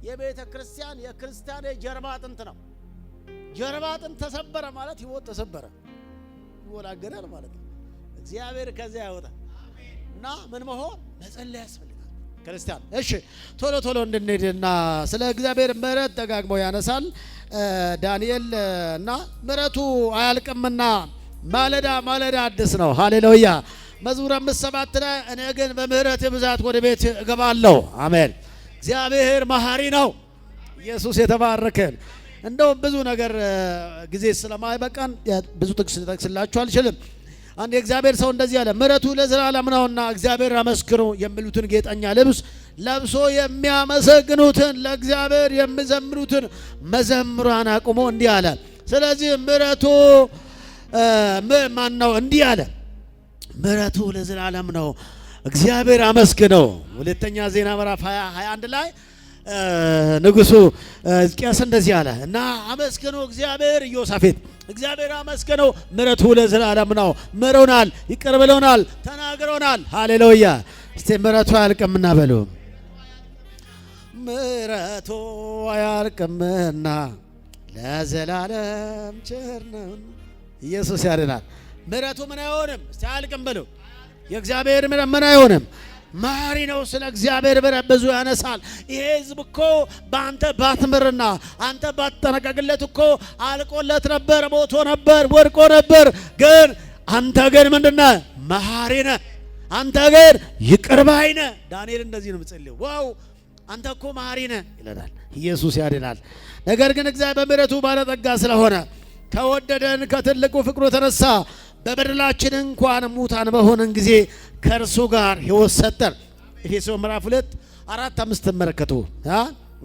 የቤተ ክርስቲያን የክርስቲያን የጀርባ አጥንት ነው። ጀርባ አጥንት ተሰበረ ማለት ህይወት ተሰበረ ይወላገዳል ማለት ነው። እግዚአብሔር ከዚያ ያወጣል እና ምን መሆን መጸለይ ያስፈልጋል ክርስቲያን። እሺ ቶሎ እንድንሄድና ስለ እግዚአብሔር ምሕረት ደጋግሞ ያነሳል ዳንኤል እና ምሕረቱ አያልቅምና ማለዳ አዲስ ነው። ሃሌሉያ። መዝሙር 5:7 ላይ እኔ ግን በምህረት ብዛት ወደ ቤት እገባለሁ። አሜን። እግዚአብሔር መሐሪ ነው። ኢየሱስ የተባረከን። እንደው ብዙ ነገር ጊዜ ስለማይበቃን ብዙ ጥቅስ ልጠቅስላችሁ አልችልም። አንድ የእግዚአብሔር ሰው እንደዚህ አለ፣ ምሕረቱ ለዘላለም ነውና እግዚአብሔር አመስግኑ የሚሉትን ጌጠኛ ልብስ ለብሶ የሚያመሰግኑትን ለእግዚአብሔር የሚዘምሩትን መዘምራን አቁሞ እንዲህ አለ። ስለዚህ ምሕረቱ ማን ነው? እንዲህ አለ፣ ምሕረቱ ለዘላለም ነው፣ እግዚአብሔር አመስግነው። ሁለተኛ ዜና ምዕራፍ 21 ላይ ንጉሱ ሕዝቅያስ እንደዚህ አለ እና አመስግኑ እግዚአብሔር ኢዮሳፌጥ እግዚአብሔር አመስግነው ምሕረቱ ለዘላለም ነው፣ ምሮናል፣ ይቅር ብሎናል፣ ተናግሮናል። ሃሌሉያ። እስቲ ምሕረቱ አያልቅምና በሉ። ምሕረቱ አያልቅምና ለዘላለም ቸር ነው። ኢየሱስ ያድናል። ምሕረቱ ምን አይሆንም? እስቲ አያልቅም በሉ። የእግዚአብሔር ምሕረት ምን አይሆንም? መሐሪ ነው። ስለ እግዚአብሔር ምሕረት ብዙ ያነሳል። ይሄ ሕዝብ እኮ በአንተ ባትምርና አንተ ባትጠነቀቅለት እኮ አልቆለት ነበር፣ ሞቶ ነበር፣ ወድቆ ነበር። ግን አንተ ግን ምንድነህ? መሐሪ ነህ። አንተ ግን ይቅር ባይ ነህ። ዳንኤል እንደዚህ ነው የሚጸልየው። ዋው አንተ እኮ መሐሪ ነህ ይላል። ኢየሱስ ያድናል። ነገር ግን እግዚአብሔር በምሕረቱ ባለጠጋ ስለሆነ ከወደደን ከትልቁ ፍቅሩ የተነሳ በበደላችን እንኳን ሙታን በሆነን ጊዜ ከእርሱ ጋር ሕይወት ሰጠን። ኤፌሶን ምዕራፍ 2:4-5 ተመለከቱ።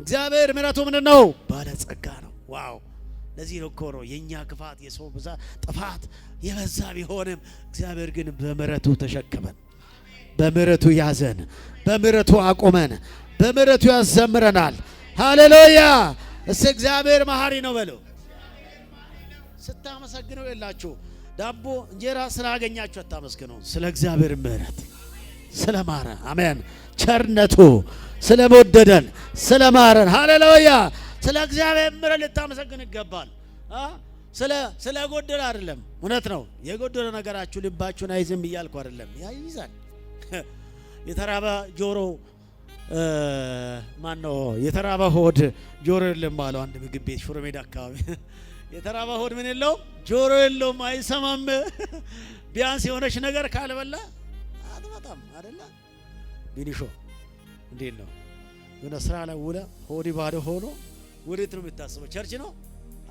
እግዚአብሔር ምሕረቱ ምንድን ነው? ባለጸጋ ነው። ዋው ለዚህ ነው እኮ ነው የኛ ክፋት የሰው ብዛት ጥፋት የበዛ ቢሆንም እግዚአብሔር ግን በምሕረቱ ተሸክመን በምሕረቱ ያዘን በምሕረቱ አቆመን በምሕረቱ ያዘምረናል። ሃሌሉያ! እስ እግዚአብሔር መሐሪ ነው በሉ። ስታመሰግነው የላችሁ ዳቦ እንጀራ ስላገኛችሁ አታመስግኑ። ስለ እግዚአብሔር ምሕረት ስለማረ አሜን። ቸርነቱ ስለመወደደን ስለማረን ሃሌሉያ። ስለ እግዚአብሔር ምሕረት ልታመሰግኑ ይገባል። ስለ ጎደለ አይደለም። እውነት ነው። የጎደለ ነገራችሁ ልባችሁን አይዝም እያልኩ አይደለም። ያይዛል። የተራበ ጆሮ ማን ነው? የተራበ ሆድ ጆሮ የለም ባለው አንድ ምግብ ቤት ሽሮ ሜዳ አካባቢ የተራበ ሆድ ምን የለውም? ጆሮ የለውም፣ አይሰማም። ቢያንስ የሆነች ነገር ካልበላ አትመጣም አይደለ? ቢኒሾ እንዴት ነው? የሆነ ስራ ላይ ውለ ሆዲ ባዶ ሆኖ ወዴት ነው የምታስበው? ቸርች ነው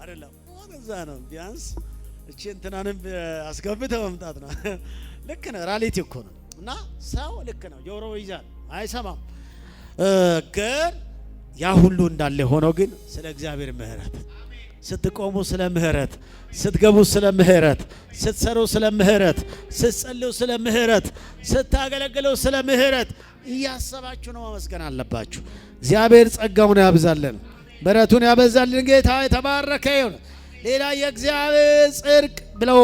አይደለም? ወደዛ ነው። ቢያንስ እቺ እንትናንም አስገብተው መምጣት ነው። ልክ ነው። ራሊቲ እኮ ነው። እና ሰው ልክ ነው። ጆሮ ይዛል፣ አይሰማም። ግን ያ ሁሉ እንዳለ ሆኖ ግን ስለ እግዚአብሔር ምሕረት ስትቆሙ ስለ ምሕረት፣ ስትገቡ ስለ ምሕረት፣ ስትሰሩ ስለ ምሕረት፣ ስትጸልዩ ስለ ምሕረት፣ ስታገለግሉ ስለ ምሕረት እያሰባችሁ ነው ማመስገን አለባችሁ። እግዚአብሔር ጸጋውን ያብዛልን፣ ምሕረቱን ያበዛልን። ጌታ የተባረከ ይሁን። ሌላ የእግዚአብሔር ጽድቅ ብለው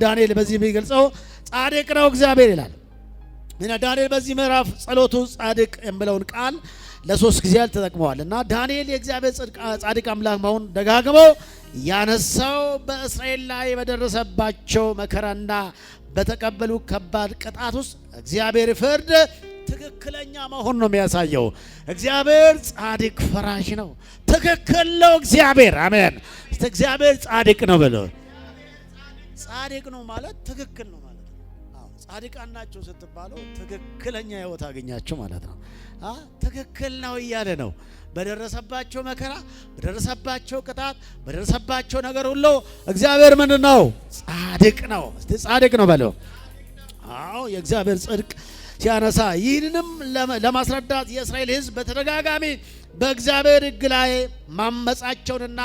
ዳንኤል በዚህ የሚገልጸው ጻድቅ ነው እግዚአብሔር ይላል። እና ዳንኤል በዚህ ምዕራፍ ጸሎቱ ጻድቅ የሚለውን ቃል ለሶስት ጊዜ ተጠቅመዋል። እና ዳንኤል የእግዚአብሔር ጻድቅ አምላክ መሆኑን ደጋግሞ ያነሳው በእስራኤል ላይ በደረሰባቸው መከራና በተቀበሉ ከባድ ቅጣት ውስጥ እግዚአብሔር ፍርድ ትክክለኛ መሆኑን ነው የሚያሳየው። እግዚአብሔር ጻድቅ ፈራጅ ነው። ትክክል ነው እግዚአብሔር። አሜን። እግዚአብሔር ጻድቅ ነው ብለው ጻድቅ ነው ማለት ትክክል ነው ማለት ነው። ጻድቃን ናቸው ስትባሉ ትክክለኛ ሕይወት አገኛቸው ማለት ነው። ትክክል ነው እያለ ነው። በደረሰባቸው መከራ፣ በደረሰባቸው ቅጣት፣ በደረሰባቸው ነገር ሁሉ እግዚአብሔር ምንድን ነው? ጻድቅ ነው። እስቲ ጻድቅ ነው በለው። አዎ የእግዚአብሔር ጽድቅ ሲያነሳ ይህንንም ለማስረዳት የእስራኤል ሕዝብ በተደጋጋሚ በእግዚአብሔር ሕግ ላይ ማመጻቸውንና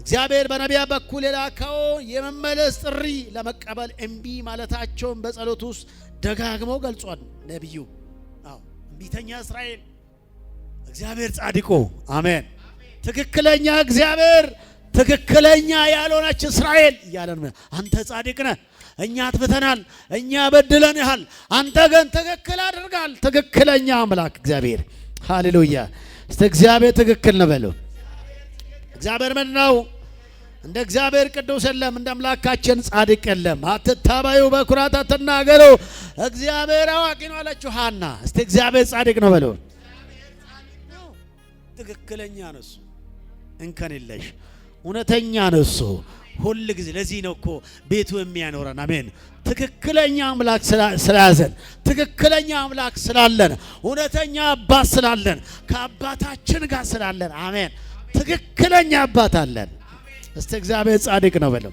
እግዚአብሔር በነቢያ በኩል የላከው የመመለስ ጥሪ ለመቀበል እምቢ ማለታቸውን በጸሎት ውስጥ ደጋግሞ ገልጿል ነቢዩ። እምቢተኛ እስራኤል፣ እግዚአብሔር ጻድቁ አሜን። ትክክለኛ እግዚአብሔር፣ ትክክለኛ ያልሆነች እስራኤል እያለ ነው። አንተ ጻድቅ ነህ፣ እኛ አጥፍተናል፣ እኛ በድለንሃል፣ አንተ ግን ትክክል አድርጋል። ትክክለኛ አምላክ እግዚአብሔር ሃሌሉያ። እስቲ እግዚአብሔር ትክክል ነው በሉ። እግዚአብሔር ምን ነው? እንደ እግዚአብሔር ቅዱስ የለም፣ እንደ አምላካችን ጻድቅ የለም። አትታበዩ፣ በኩራት አትናገሩ፣ እግዚአብሔር አዋቂ ነው አለችው ሐና። እስቲ እግዚአብሔር ጻድቅ ነው በሉ። ትክክለኛ ነው እሱ፣ እንከን የለሽ እውነተኛ ነው እሱ ሁል ጊዜ። ለዚህ ነው እኮ ቤቱ የሚያኖረን አሜን። ትክክለኛ አምላክ ስላዘን፣ ትክክለኛ አምላክ ስላለን፣ እውነተኛ አባት ስላለን፣ ከአባታችን ጋር ስላለን አሜን። ትክክለኛ አባት አለን። እስቲ እግዚአብሔር ጻድቅ ነው በለው።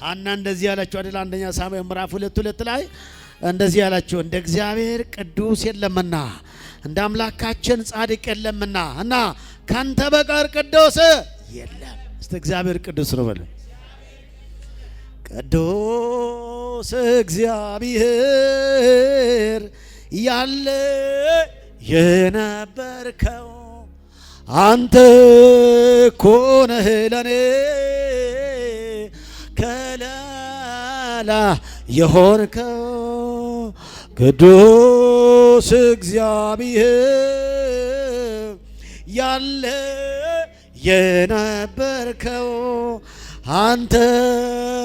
ሐና እንደዚህ ያለችው አይደል? አንደኛ ሳሙኤል ምዕራፍ 2:2 ላይ እንደዚህ ያለችው እንደ እግዚአብሔር ቅዱስ የለምና እንደ አምላካችን ጻድቅ የለምና እና ካንተ በቀር ቅዱስ የለም። እስቲ እግዚአብሔር ቅዱስ ነው በለው። ቅዱስ እግዚአብሔር ያለ የነበርከው አንተ እኮ ነህ ለኔ ከለላ የሆንከው ቅዱስ እግዚአብሔር ያለ የነበርከው አንተ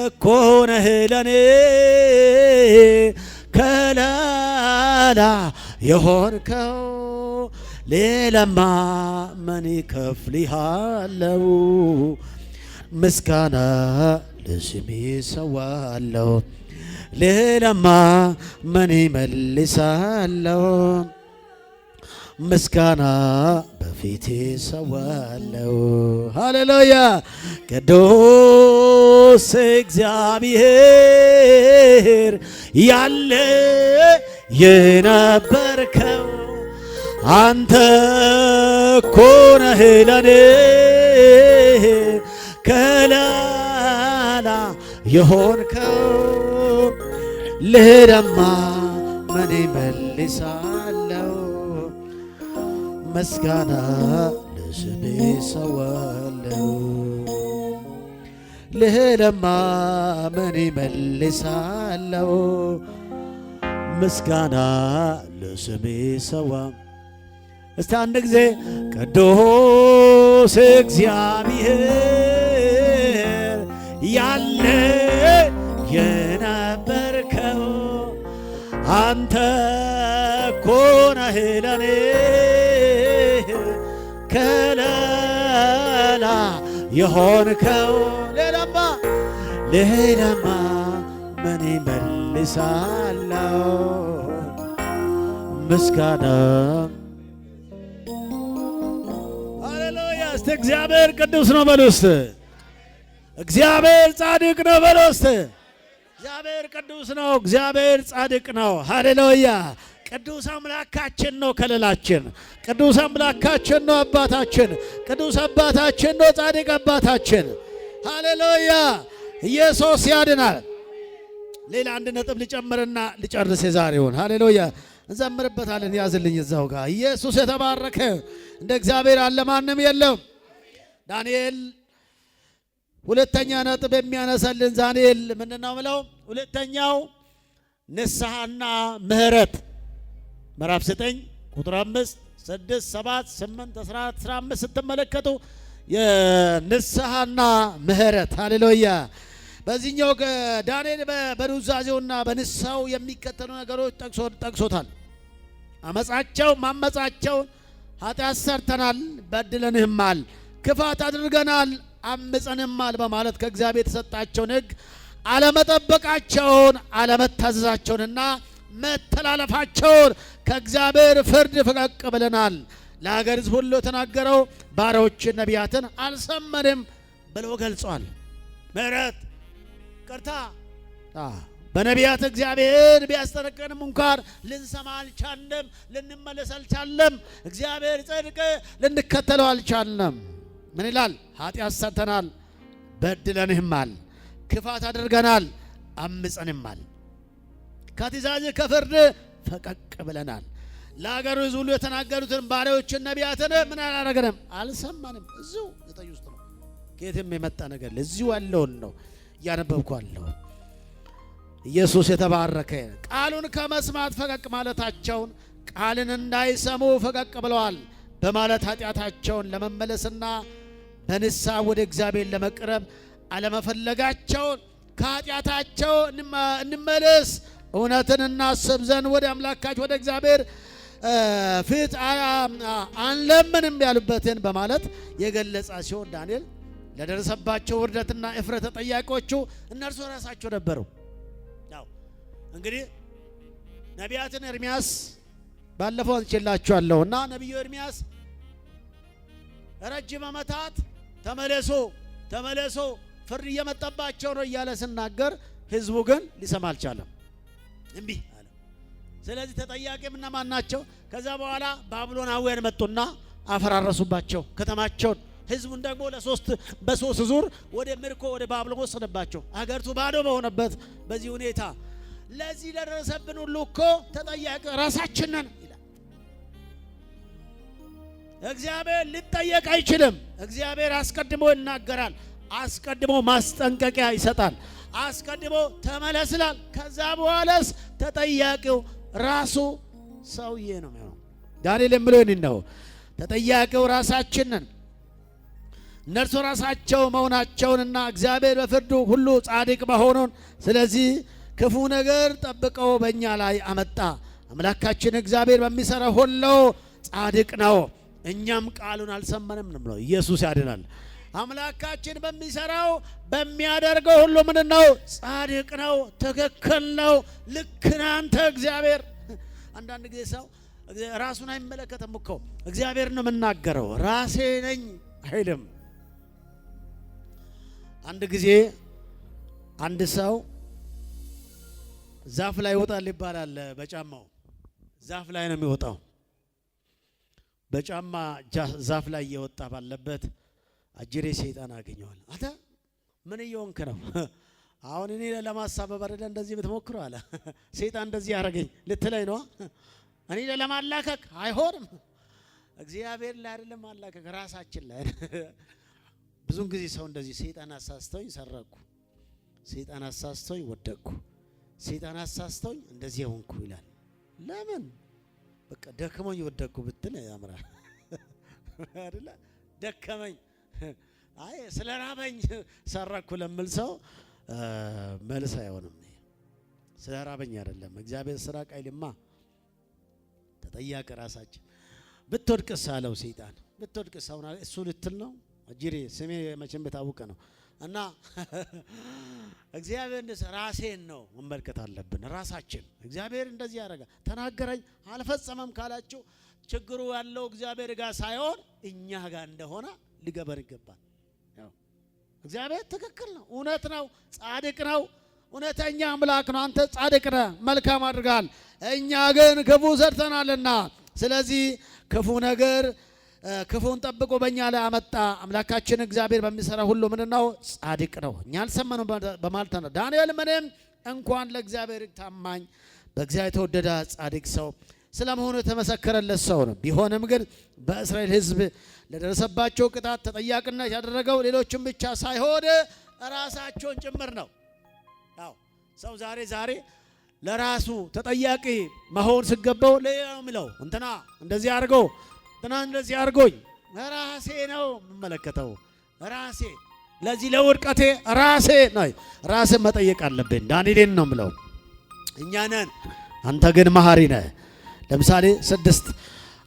እኮ ነህ ለኔ ከለላ የሆንከው ሌላማ ምን ከፍልሃለው? ምስጋና ለስሜ ሰዋለው። ሌላማ ምን መልሳለው? ምስጋና በፊቴ ሰዋለው። ሃሌሉያ። ቅዱስ እግዚአብሔር ያለ የነበርከው አንተ እኮ ነህ ለኔ የሆንከው ልሄድማ ምን መልሳለሁ ምስጋና ለስሜ ሰዋለሁ ልሄድማ ምን መልሳለሁ ምስጋና ለስሜ ሰዋ። እስቲ አንድ ጊዜ ቅዱስ እግዚአብሔር ያለ የነበርከው አንተ እኮ ነህ ለኔ ከለላ የሆንከው ሌላማ ምን መልሳለሁ ምስጋና። ሃሌሉያ! እስቲ እግዚአብሔር ቅዱስ ነው በሉ እስቲ። እግዚአብሔር ጻድቅ ነው በሉ እስቲ። እግዚአብሔር ቅዱስ ነው። እግዚአብሔር ጻድቅ ነው። ሃሌሉያ! ቅዱስ አምላካችን ነው ከለላችን። ቅዱስ አምላካችን ነው አባታችን። ቅዱስ አባታችን ነው ጻድቅ አባታችን። ሃሌሉያ! ኢየሱስ ያድናል። ሌላ አንድ ነጥብ ልጨምርና ልጨርስ የዛሬውን። ሃሌሉያ! እንዘምርበታለን። ያዝልኝ እዛው ጋር። ኢየሱስ የተባረከ እንደ እግዚአብሔር ያለ ማንም የለም። ዳንኤል ሁለተኛ ነጥብ የሚያነሳልን ዳንኤል ምንድነው ምለው? ሁለተኛው ንስሐና ምህረት ምዕራፍ 9 ቁጥር 5 6 7 8 14 15 ስትመለከቱ የንስሐና ምህረት ሃሌሉያ። በዚህኛው ዳንኤል በኑዛዜውና በንስሐው የሚከተሉ ነገሮች ጠቅሶታል። ማመጻቸውን ኃጢአት ሰርተናል፣ በድለንህማል፣ ክፋት አድርገናል፣ አምፀንማል በማለት ከእግዚአብሔር የተሰጣቸውን ሕግ አለመጠበቃቸውን፣ አለመታዘዛቸውንና መተላለፋቸውን ከእግዚአብሔር ፍርድ ፈቀቅ ብለናል። ለሀገር ሕዝብ ሁሉ የተናገረው ባሪያዎችን ነቢያትን አልሰማንም ብሎ ገልጿል። ምህረት ቅርታ በነቢያት እግዚአብሔር ቢያስጠነቅቀንም እንኳን ልንሰማ አልቻልንም፣ ልንመለስ አልቻልንም። እግዚአብሔር ጽድቅ ልንከተለው አልቻልንም። ምን ይላል? ኃጢአት ሰርተናል፣ በድለንህማል፣ ክፋት አድርገናል፣ አምፀንማል፣ ከትእዛዝህ ከፍርድ ፈቀቅ ብለናል። ለአገሩ ሕዝብ ሁሉ የተናገሩትን ባሪያዎችን ነቢያትን ምን አላደረገንም? አልሰማንም። እዚሁ 9 ውስጥ ነው። ከየትም የመጣ ነገር እዚሁ ያለውን ነው እያነበብኩ አለሁ። ኢየሱስ የተባረከ። ቃሉን ከመስማት ፈቀቅ ማለታቸውን ቃልን እንዳይሰሙ ፈቀቅ ብለዋል በማለት ኃጢአታቸውን ለመመለስና በንስሐ ወደ እግዚአብሔር ለመቅረብ አለመፈለጋቸውን ከኃጢአታቸው እንመለስ እውነትን እናስብ ዘንድ ወደ አምላካችን ወደ እግዚአብሔር ፊት አንለምንም ያሉበትን በማለት የገለጸ ሲሆን ዳንኤል ለደረሰባቸው ውርደትና እፍረት ተጠያቂዎቹ እነርሱ ራሳቸው ነበሩ። ያው እንግዲህ ነቢያትን ኤርሚያስ ባለፈው አንችላችኋለሁና ነቢዩ ኤርሚያስ ረጅም ዓመታት ተመለሶ ፍርድ እየመጣባቸው ነው እያለ ሲናገር ህዝቡ ግን ሊሰማ አልቻለም፣ እምቢ አለ። ስለዚህ ተጠያቂም እነማን ናቸው? ከዛ በኋላ ባቢሎናውያን መጡና አፈራረሱባቸው ከተማቸውን። ህዝቡን ደግሞ በሶስት ዙር ወደ ምርኮ ወደ ባቢሎን ወሰደባቸው። አገሪቱ ባዶ በሆነበት በዚህ ሁኔታ ለዚህ ለደረሰብን ሁሉ እኮ ተጠያቂ ራሳችን ነን ይላል። እግዚአብሔር ሊጠየቅ አይችልም። እግዚአብሔር አስቀድሞ ይናገራል፣ አስቀድሞ ማስጠንቀቂያ ይሰጣል፣ አስቀድሞ ተመለስላል። ከዛ በኋላስ ተጠያቂው ራሱ ሰውዬ ነው የሚሆነው። ዳንኤል የሚለው ይህን ነው። ተጠያቂው ራሳችን ነን። እነርሱ ራሳቸው መሆናቸውንና እግዚአብሔር በፍርዱ ሁሉ ጻድቅ መሆኑን ስለዚህ ክፉ ነገር ጠብቀው በእኛ ላይ አመጣ። አምላካችን እግዚአብሔር በሚሰራ ሁሉ ጻድቅ ነው፣ እኛም ቃሉን አልሰማንም ነው። ኢየሱስ ያድናል። አምላካችን በሚሰራው በሚያደርገው ሁሉ ምንድን ነው? ጻድቅ ነው፣ ትክክል ነው፣ ልክ ነህ አንተ እግዚአብሔር። አንዳንድ ጊዜ ሰው ራሱን አይመለከትም እኮ እግዚአብሔር ነው የምናገረው፣ ራሴ ነኝ አይልም። አንድ ጊዜ አንድ ሰው ዛፍ ላይ ይወጣል ይባላል። በጫማው ዛፍ ላይ ነው የሚወጣው። በጫማ ዛፍ ላይ እየወጣ ባለበት አጅሬ ሰይጣን አገኘዋል። አንተ ምን እየሆንክ ነው? አሁን እኔ ለማሳበብ አይደለ እንደዚህ ብትሞክሩ አለ ሰይጣን እንደዚህ ያረገኝ ልትለኝ ነው። እኔ ለማላከክ አይሆንም። እግዚአብሔር ላይ አይደለም ማላከክ ራሳችን ላይ። ብዙን ጊዜ ሰው እንደዚህ ሰይጣን አሳስተውኝ ሰረኩ፣ ሰይጣን አሳስተውኝ ወደቅኩ፣ ሰይጣን አሳስተውኝ እንደዚህ ሆንኩ ይላል። ለምን በቃ ደከመኝ ወደቅኩ ብትል ያምራል አይደለ? ደከመኝ አይ ስለራበኝ ሰረኩ ለምል ሰው መልስ አይሆንም። ስለራበኝ አይደለም እግዚአብሔር ስራ ቃይልማ ተጠያቂ ራሳችን። ብትወድቅስ አለው ሰይጣን ብትወድቅስ አሁን እሱ ልትል ነው አጅሬ ስሜ መቼም በታወቀ ነው። እና እግዚአብሔር ራሴን ነው መመልከት አለብን ራሳችን። እግዚአብሔር እንደዚህ ያደርጋል ተናገረኝ አልፈጸመም ካላችሁ ችግሩ ያለው እግዚአብሔር ጋር ሳይሆን እኛ ጋር እንደሆነ ሊገበር ይገባል። ያው እግዚአብሔር ትክክል ነው፣ እውነት ነው፣ ጻድቅ ነው፣ እውነተኛ አምላክ ነው። አንተ ጻድቅ ነህ፣ መልካም አድርጋል፣ እኛ ግን ክፉ ሰርተናልና ስለዚህ ክፉ ነገር ክፉን ጠብቆ በእኛ ላይ አመጣ። አምላካችን እግዚአብሔር በሚሰራ ሁሉ ምንድነው? ጻድቅ ነው። እኛ አልሰማነው በማለት ነው። ዳንኤል ምንም እንኳን ለእግዚአብሔር ታማኝ በእግዚአብሔር የተወደደ ጻድቅ ሰው ስለመሆኑ የተመሰከረለት ሰው ነው። ቢሆንም ግን በእስራኤል ሕዝብ ለደረሰባቸው ቅጣት ተጠያቂነት ያደረገው ሌሎችም ብቻ ሳይሆን ራሳቸውን ጭምር ነው። ያው ሰው ዛሬ ለራሱ ተጠያቂ መሆን ሲገባው ለሌላው የሚለው እንትና እንደዚህ አድርገው እንትና እንደዚህ አድርጎኝ ራሴ ነው የምመለከተው። ራሴ ለዚህ ለውድቀቴ ራሴ ነው። ራስን መጠየቅ አለብን። ዳንኤልን ነው የምለው እኛ ነን። አንተ ግን መሐሪ ነህ። ለምሳሌ 6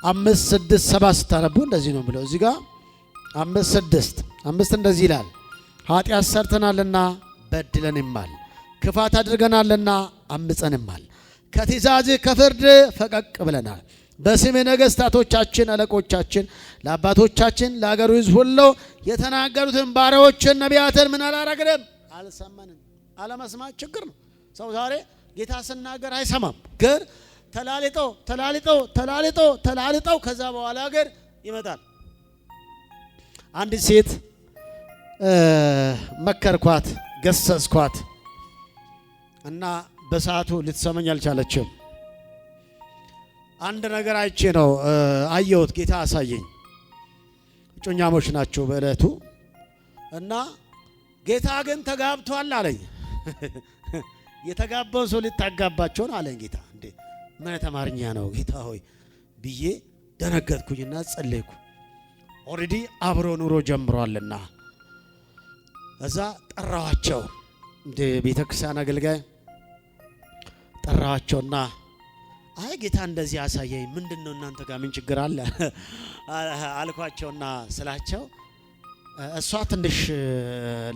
5 6 7 ስታነቡ እንደዚህ ነው የምለው። እዚህ ጋር 5 6 5 እንደዚህ ይላል ኃጢአት ሰርተናልና በድለንማል፣ ክፋት አድርገናልና አምፀንማል፣ ከትእዛዝ ከፍርድ ፈቀቅ ብለናል። በስሜ ነገሥታቶቻችን አለቆቻችን ለአባቶቻችን ለአገሩ ሕዝብ ሁሉ የተናገሩትን ባሪያዎችን ነቢያትን ምን አላረግንም? አልሰማንም። አለመስማት ችግር ነው። ሰው ዛሬ ጌታ ሲናገር አይሰማም። ግን ተላልጠው ከዛ በኋላ ግን ይመጣል። አንዲት ሴት መከርኳት፣ ገሰስኳት እና በሰዓቱ ልትሰማኝ አልቻለችም። አንድ ነገር አይቼ ነው አየሁት። ጌታ አሳየኝ። እጮኛሞች ናቸው በእለቱ እና ጌታ ግን ተጋብቷል አለኝ። የተጋባውን ሰው ልታጋባቸውን አለኝ ጌታ። እንዴ ምን ተማርኛ ነው ጌታ ሆይ ብዬ ደነገጥኩኝና ጸለይኩ። ኦሬዲ አብሮ ኑሮ ጀምሯልና እዛ ጠራዋቸው። እንደ ቤተክርስቲያን አገልጋይ ጠራዋቸውና አይ ጌታ እንደዚህ ያሳየኝ ምንድነው እናንተ ጋር ምን ችግር አለ አልኳቸውና ስላቸው እሷ ትንሽ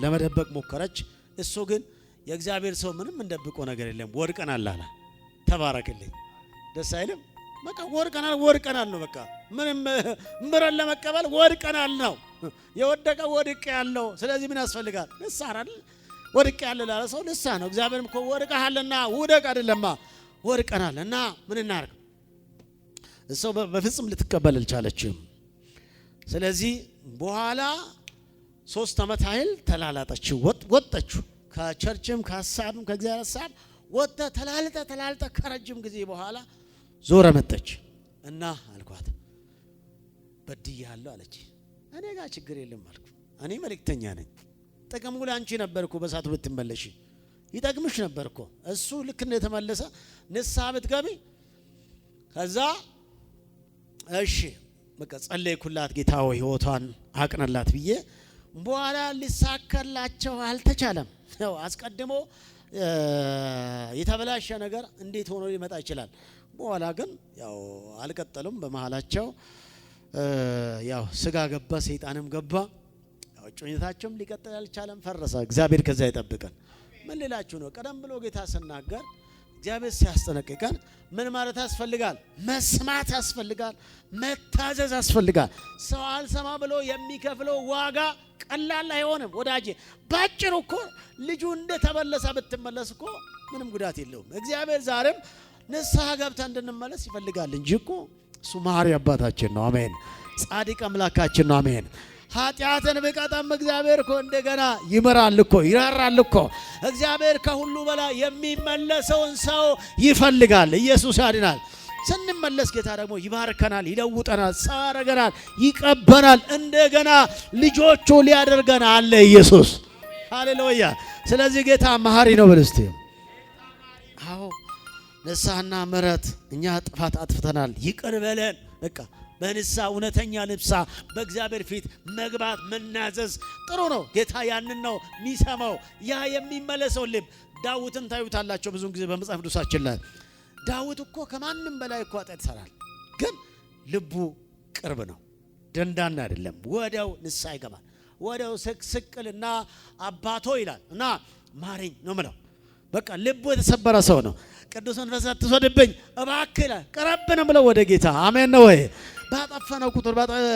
ለመደበቅ ሞከረች። እሱ ግን የእግዚአብሔር ሰው ምንም እንደብቆ ነገር የለም ወድቀናል አለ። ተባረክልኝ። ደስ አይልም? በቃ ወድቀናል ነው። በቃ ምንም ምረን ለመቀበል ወድቀናል ነው። የወደቀ ወድቅ ያለው ስለዚህ ምን ያስፈልጋል? ንስሐ አይደል? ወድቅ ያለ ላለ ሰው ንስሐ ነው። እግዚአብሔርም እኮ ወድቀሃልና ውደቅ አይደለማ ወድቀናል እና ምን እናርግ? እሰው በፍጹም ልትቀበል አልቻለችም። ስለዚህ በኋላ 3 ዓመት ኃይል ተላላጠች፣ ወጣች ከቸርችም ከሐሳብም ከእግዚአብሔር ሐሳብ ወጣ ተላልጣ ከረጅም ጊዜ በኋላ ዞረ መጣች እና አልኳት በድያለሁ አለች። እኔ ጋር ችግር የለም አልኩ። እኔ መልእክተኛ ነኝ። ጥቅሙ ላንቺ ነበርኩ። በሳቱ ብትመለሺ ይጠቅምሽ ነበርኩ። እሱ ልክ እንደተመለሰ ንስሐ ብትገቢ ከዛ እሺ በቃ ጸለይኩላት። ጌታ ሆይ ሕይወቷን አቅናላት ብዬ በኋላ ሊሳካላቸው አልተቻለም። ያው አስቀድሞ የተበላሸ ነገር እንዴት ሆኖ ሊመጣ ይችላል? በኋላ ግን ያው አልቀጠሉም። በመሃላቸው ያው ስጋ ገባ፣ ሰይጣንም ገባ። ያው ጮኝታቸውም ሊቀጥል አልቻለም፣ ፈረሰ። እግዚአብሔር ከዛ ይጠብቀን። ምን ልላችሁ ነው? ቀደም ብሎ ጌታ ሲናገር እግዚአብሔር ሲያስጠነቅቀን ምን ማለት ያስፈልጋል? መስማት ያስፈልጋል፣ መታዘዝ ያስፈልጋል። ሰው አልሰማ ብሎ የሚከፍለው ዋጋ ቀላል አይሆንም ወዳጄ። ባጭሩ እኮ ልጁ እንደተመለሰ ብትመለስ እኮ ምንም ጉዳት የለውም። እግዚአብሔር ዛሬም ንስሐ ገብተን እንድንመለስ ይፈልጋል እንጂ እኮ እሱ መሐሪ አባታችን ነው። አሜን። ጻድቅ አምላካችን ነው። አሜን። ኃጢአትን ቢቀጣም እግዚአብሔር እኮ እንደገና ይምራል እኮ ይራራል እኮ። እግዚአብሔር ከሁሉ በላይ የሚመለሰውን ሰው ይፈልጋል። ኢየሱስ ያድናል። ስንመለስ ጌታ ደግሞ ይባርከናል፣ ይለውጠናል፣ ሰው ያደርገናል፣ ይቀበናል፣ እንደገና ልጆቹ ሊያደርገን አለ ኢየሱስ። ሃሌሉያ። ስለዚህ ጌታ መሐሪ ነው በልስቲ። አዎ ንስሐና ምሕረት እኛ ጥፋት አጥፍተናል ይቅር በለን በቃ በንስሐ እውነተኛ ንስሐ በእግዚአብሔር ፊት መግባት መናዘዝ ጥሩ ነው። ጌታ ያንን ነው የሚሰማው። ያ የሚመለሰው ልብ ዳዊትን ታዩታላችሁ ብዙ ጊዜ በመጽሐፍ ቅዱሳችን ላይ። ዳዊት እኮ ከማንም በላይ እኮ ኃጢአት ይሰራል፣ ግን ልቡ ቅርብ ነው፣ ደንዳና አይደለም። ወዲያው ንስሐ ይገባል። ወዲያው ስቅልና አባቶ ይላል እና ማረኝ ነው ምለው። በቃ ልቡ የተሰበረ ሰው ነው። ቅዱስ መንፈስ አትውሰድብኝ እባክህ ይላል። ቀረብ ነው ብለው ወደ ጌታ አሜን ነው ወይ? ባጠፈነው ቁጥር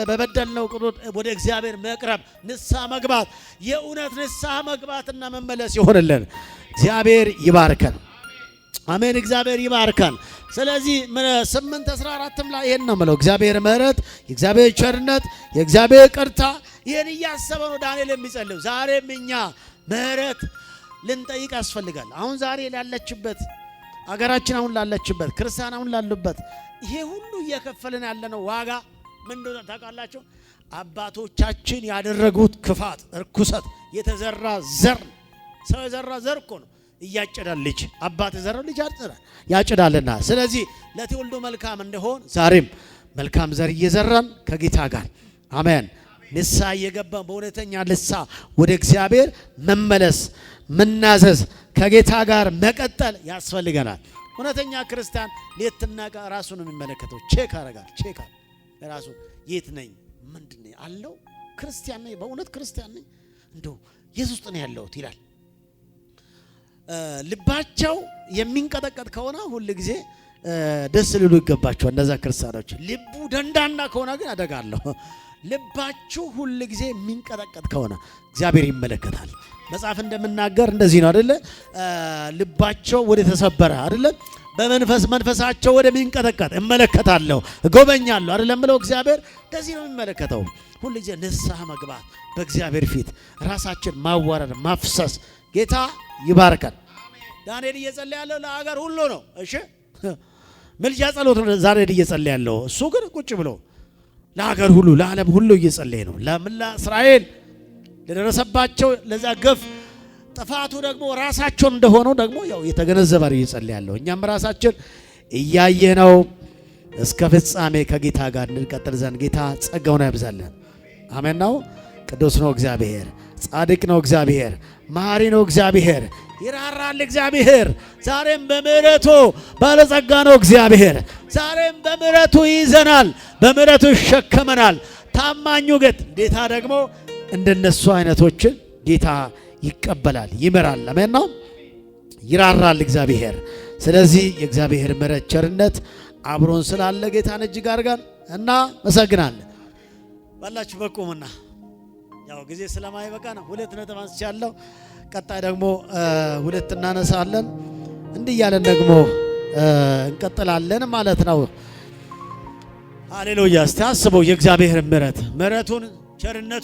በበደልነው ቁጥር ወደ እግዚአብሔር መቅረብ ንስሐ መግባት የእውነት ንስሐ መግባትና መመለስ ይሆንልን። እግዚአብሔር ይባርከን። አሜን። እግዚአብሔር ይባርከን። ስለዚህ 8:14 ላይ ይሄን ነው ማለት እግዚአብሔር ምሕረት፣ የእግዚአብሔር ቸርነት፣ የእግዚአብሔር ይቅርታ ይሄን እያሰበ ነው ዳንኤል የሚጸልየው። ዛሬም እኛ ምሕረት ልንጠይቅ ያስፈልጋል። አሁን ዛሬ ላለችበት አገራችን አሁን ላለችበት ክርስቲያን አሁን ላሉበት ይሄ ሁሉ እየከፈልን ያለነው ዋጋ ምን እንደሆነ ታውቃላችሁ? አባቶቻችን ያደረጉት ክፋት፣ እርኩሰት የተዘራ ዘር ሰው የዘራ ዘር እኮ ነው እያጨዳል ልጅ አባት የዘራው ልጅ ያጭዳልና። ስለዚህ ለትውልዱ መልካም እንደሆን ዛሬም መልካም ዘር እየዘራን ከጌታ ጋር አሜን ንስሐ እየገባን በእውነተኛ ንስሐ ወደ እግዚአብሔር መመለስ መናዘዝ ከጌታ ጋር መቀጠል ያስፈልገናል። እውነተኛ ክርስቲያን ሌትና ቀን ራሱን የሚመለከተው ቼክ አረጋል። ቼክ ራሱ የት ነኝ ምንድነው አለው ክርስቲያን ነኝ በእውነት ክርስቲያን ነኝ እንደው ኢየሱስ ውስጥ ነው ያለሁት ይላል። ልባቸው የሚንቀጠቀጥ ከሆነ ሁሉ ጊዜ ደስ ሊሉ ይገባቸዋል። እነዛ ክርስቲያኖች ልቡ ደንዳና ከሆነ ግን አደጋለሁ። ልባችሁ ሁሉ ጊዜ የሚንቀጠቀጥ ከሆነ እግዚአብሔር ይመለከታል። መጽሐፍ እንደምናገር እንደዚህ ነው አይደለ? ልባቸው ወደ ተሰበረ አይደለ? መንፈሳቸው ወደ ሚንቀጠቀጥ እመለከታለሁ እጎበኛለሁ አይደለም ብለው እግዚአብሔር እንደዚህ ነው የሚመለከተው። ሁሉ ጊዜ ንስሐ መግባት በእግዚአብሔር ፊት ራሳችን ማዋረድ ማፍሰስ ጌታ ይባርከን። ዳንኤል እየጸለየ ያለው ለሀገር ሁሉ ነው። እሺ ምልጃ ጸሎት ነው ዛሬ እየጸለየ ያለው። እሱ ግን ቁጭ ብሎ ለሀገር ሁሉ ለዓለም ሁሉ እየጸለየ ነው። ለምላ እስራኤል ለደረሰባቸው ለዛ ግፍ ጥፋቱ ደግሞ ራሳቸው እንደሆነው ደግሞ ያው የተገነዘበ እየጸለየ ያለው። እኛም ራሳችን እያየነው እስከ ፍጻሜ ከጌታ ጋር እንቀጥል ዘንድ ጌታ ጸጋውን ያብዛልን። አሜን ነው። ቅዱስ ነው እግዚአብሔር፣ ጻድቅ ነው እግዚአብሔር፣ መሐሪ ነው እግዚአብሔር፣ ይራራል እግዚአብሔር። ዛሬም በምሕረቱ ባለጸጋ ነው እግዚአብሔር። ዛሬም በምሕረቱ ይይዘናል፣ በምሕረቱ ይሸከመናል። ታማኙ ጌታ ደግሞ እንደነሱ አይነቶችን ጌታ ይቀበላል፣ ይመራል። አሜን ነው። ይራራል እግዚአብሔር። ስለዚህ የእግዚአብሔር ምሕረት ቸርነት አብሮን ስላለ ጌታን እጅግ አድርገን እናመሰግናለን። ባላችሁ በቁምና ያው ጊዜ ስለማይበቃ ነው 2 ነጥብ አንስቻለሁ። ቀጣይ ደግሞ 2 እናነሳለን። እንዲህ ያለን ደግሞ እንቀጥላለን ማለት ነው። ሃሌሉያ። እስቲ አስበው የእግዚአብሔር ምሕረቱን ቸርነቱን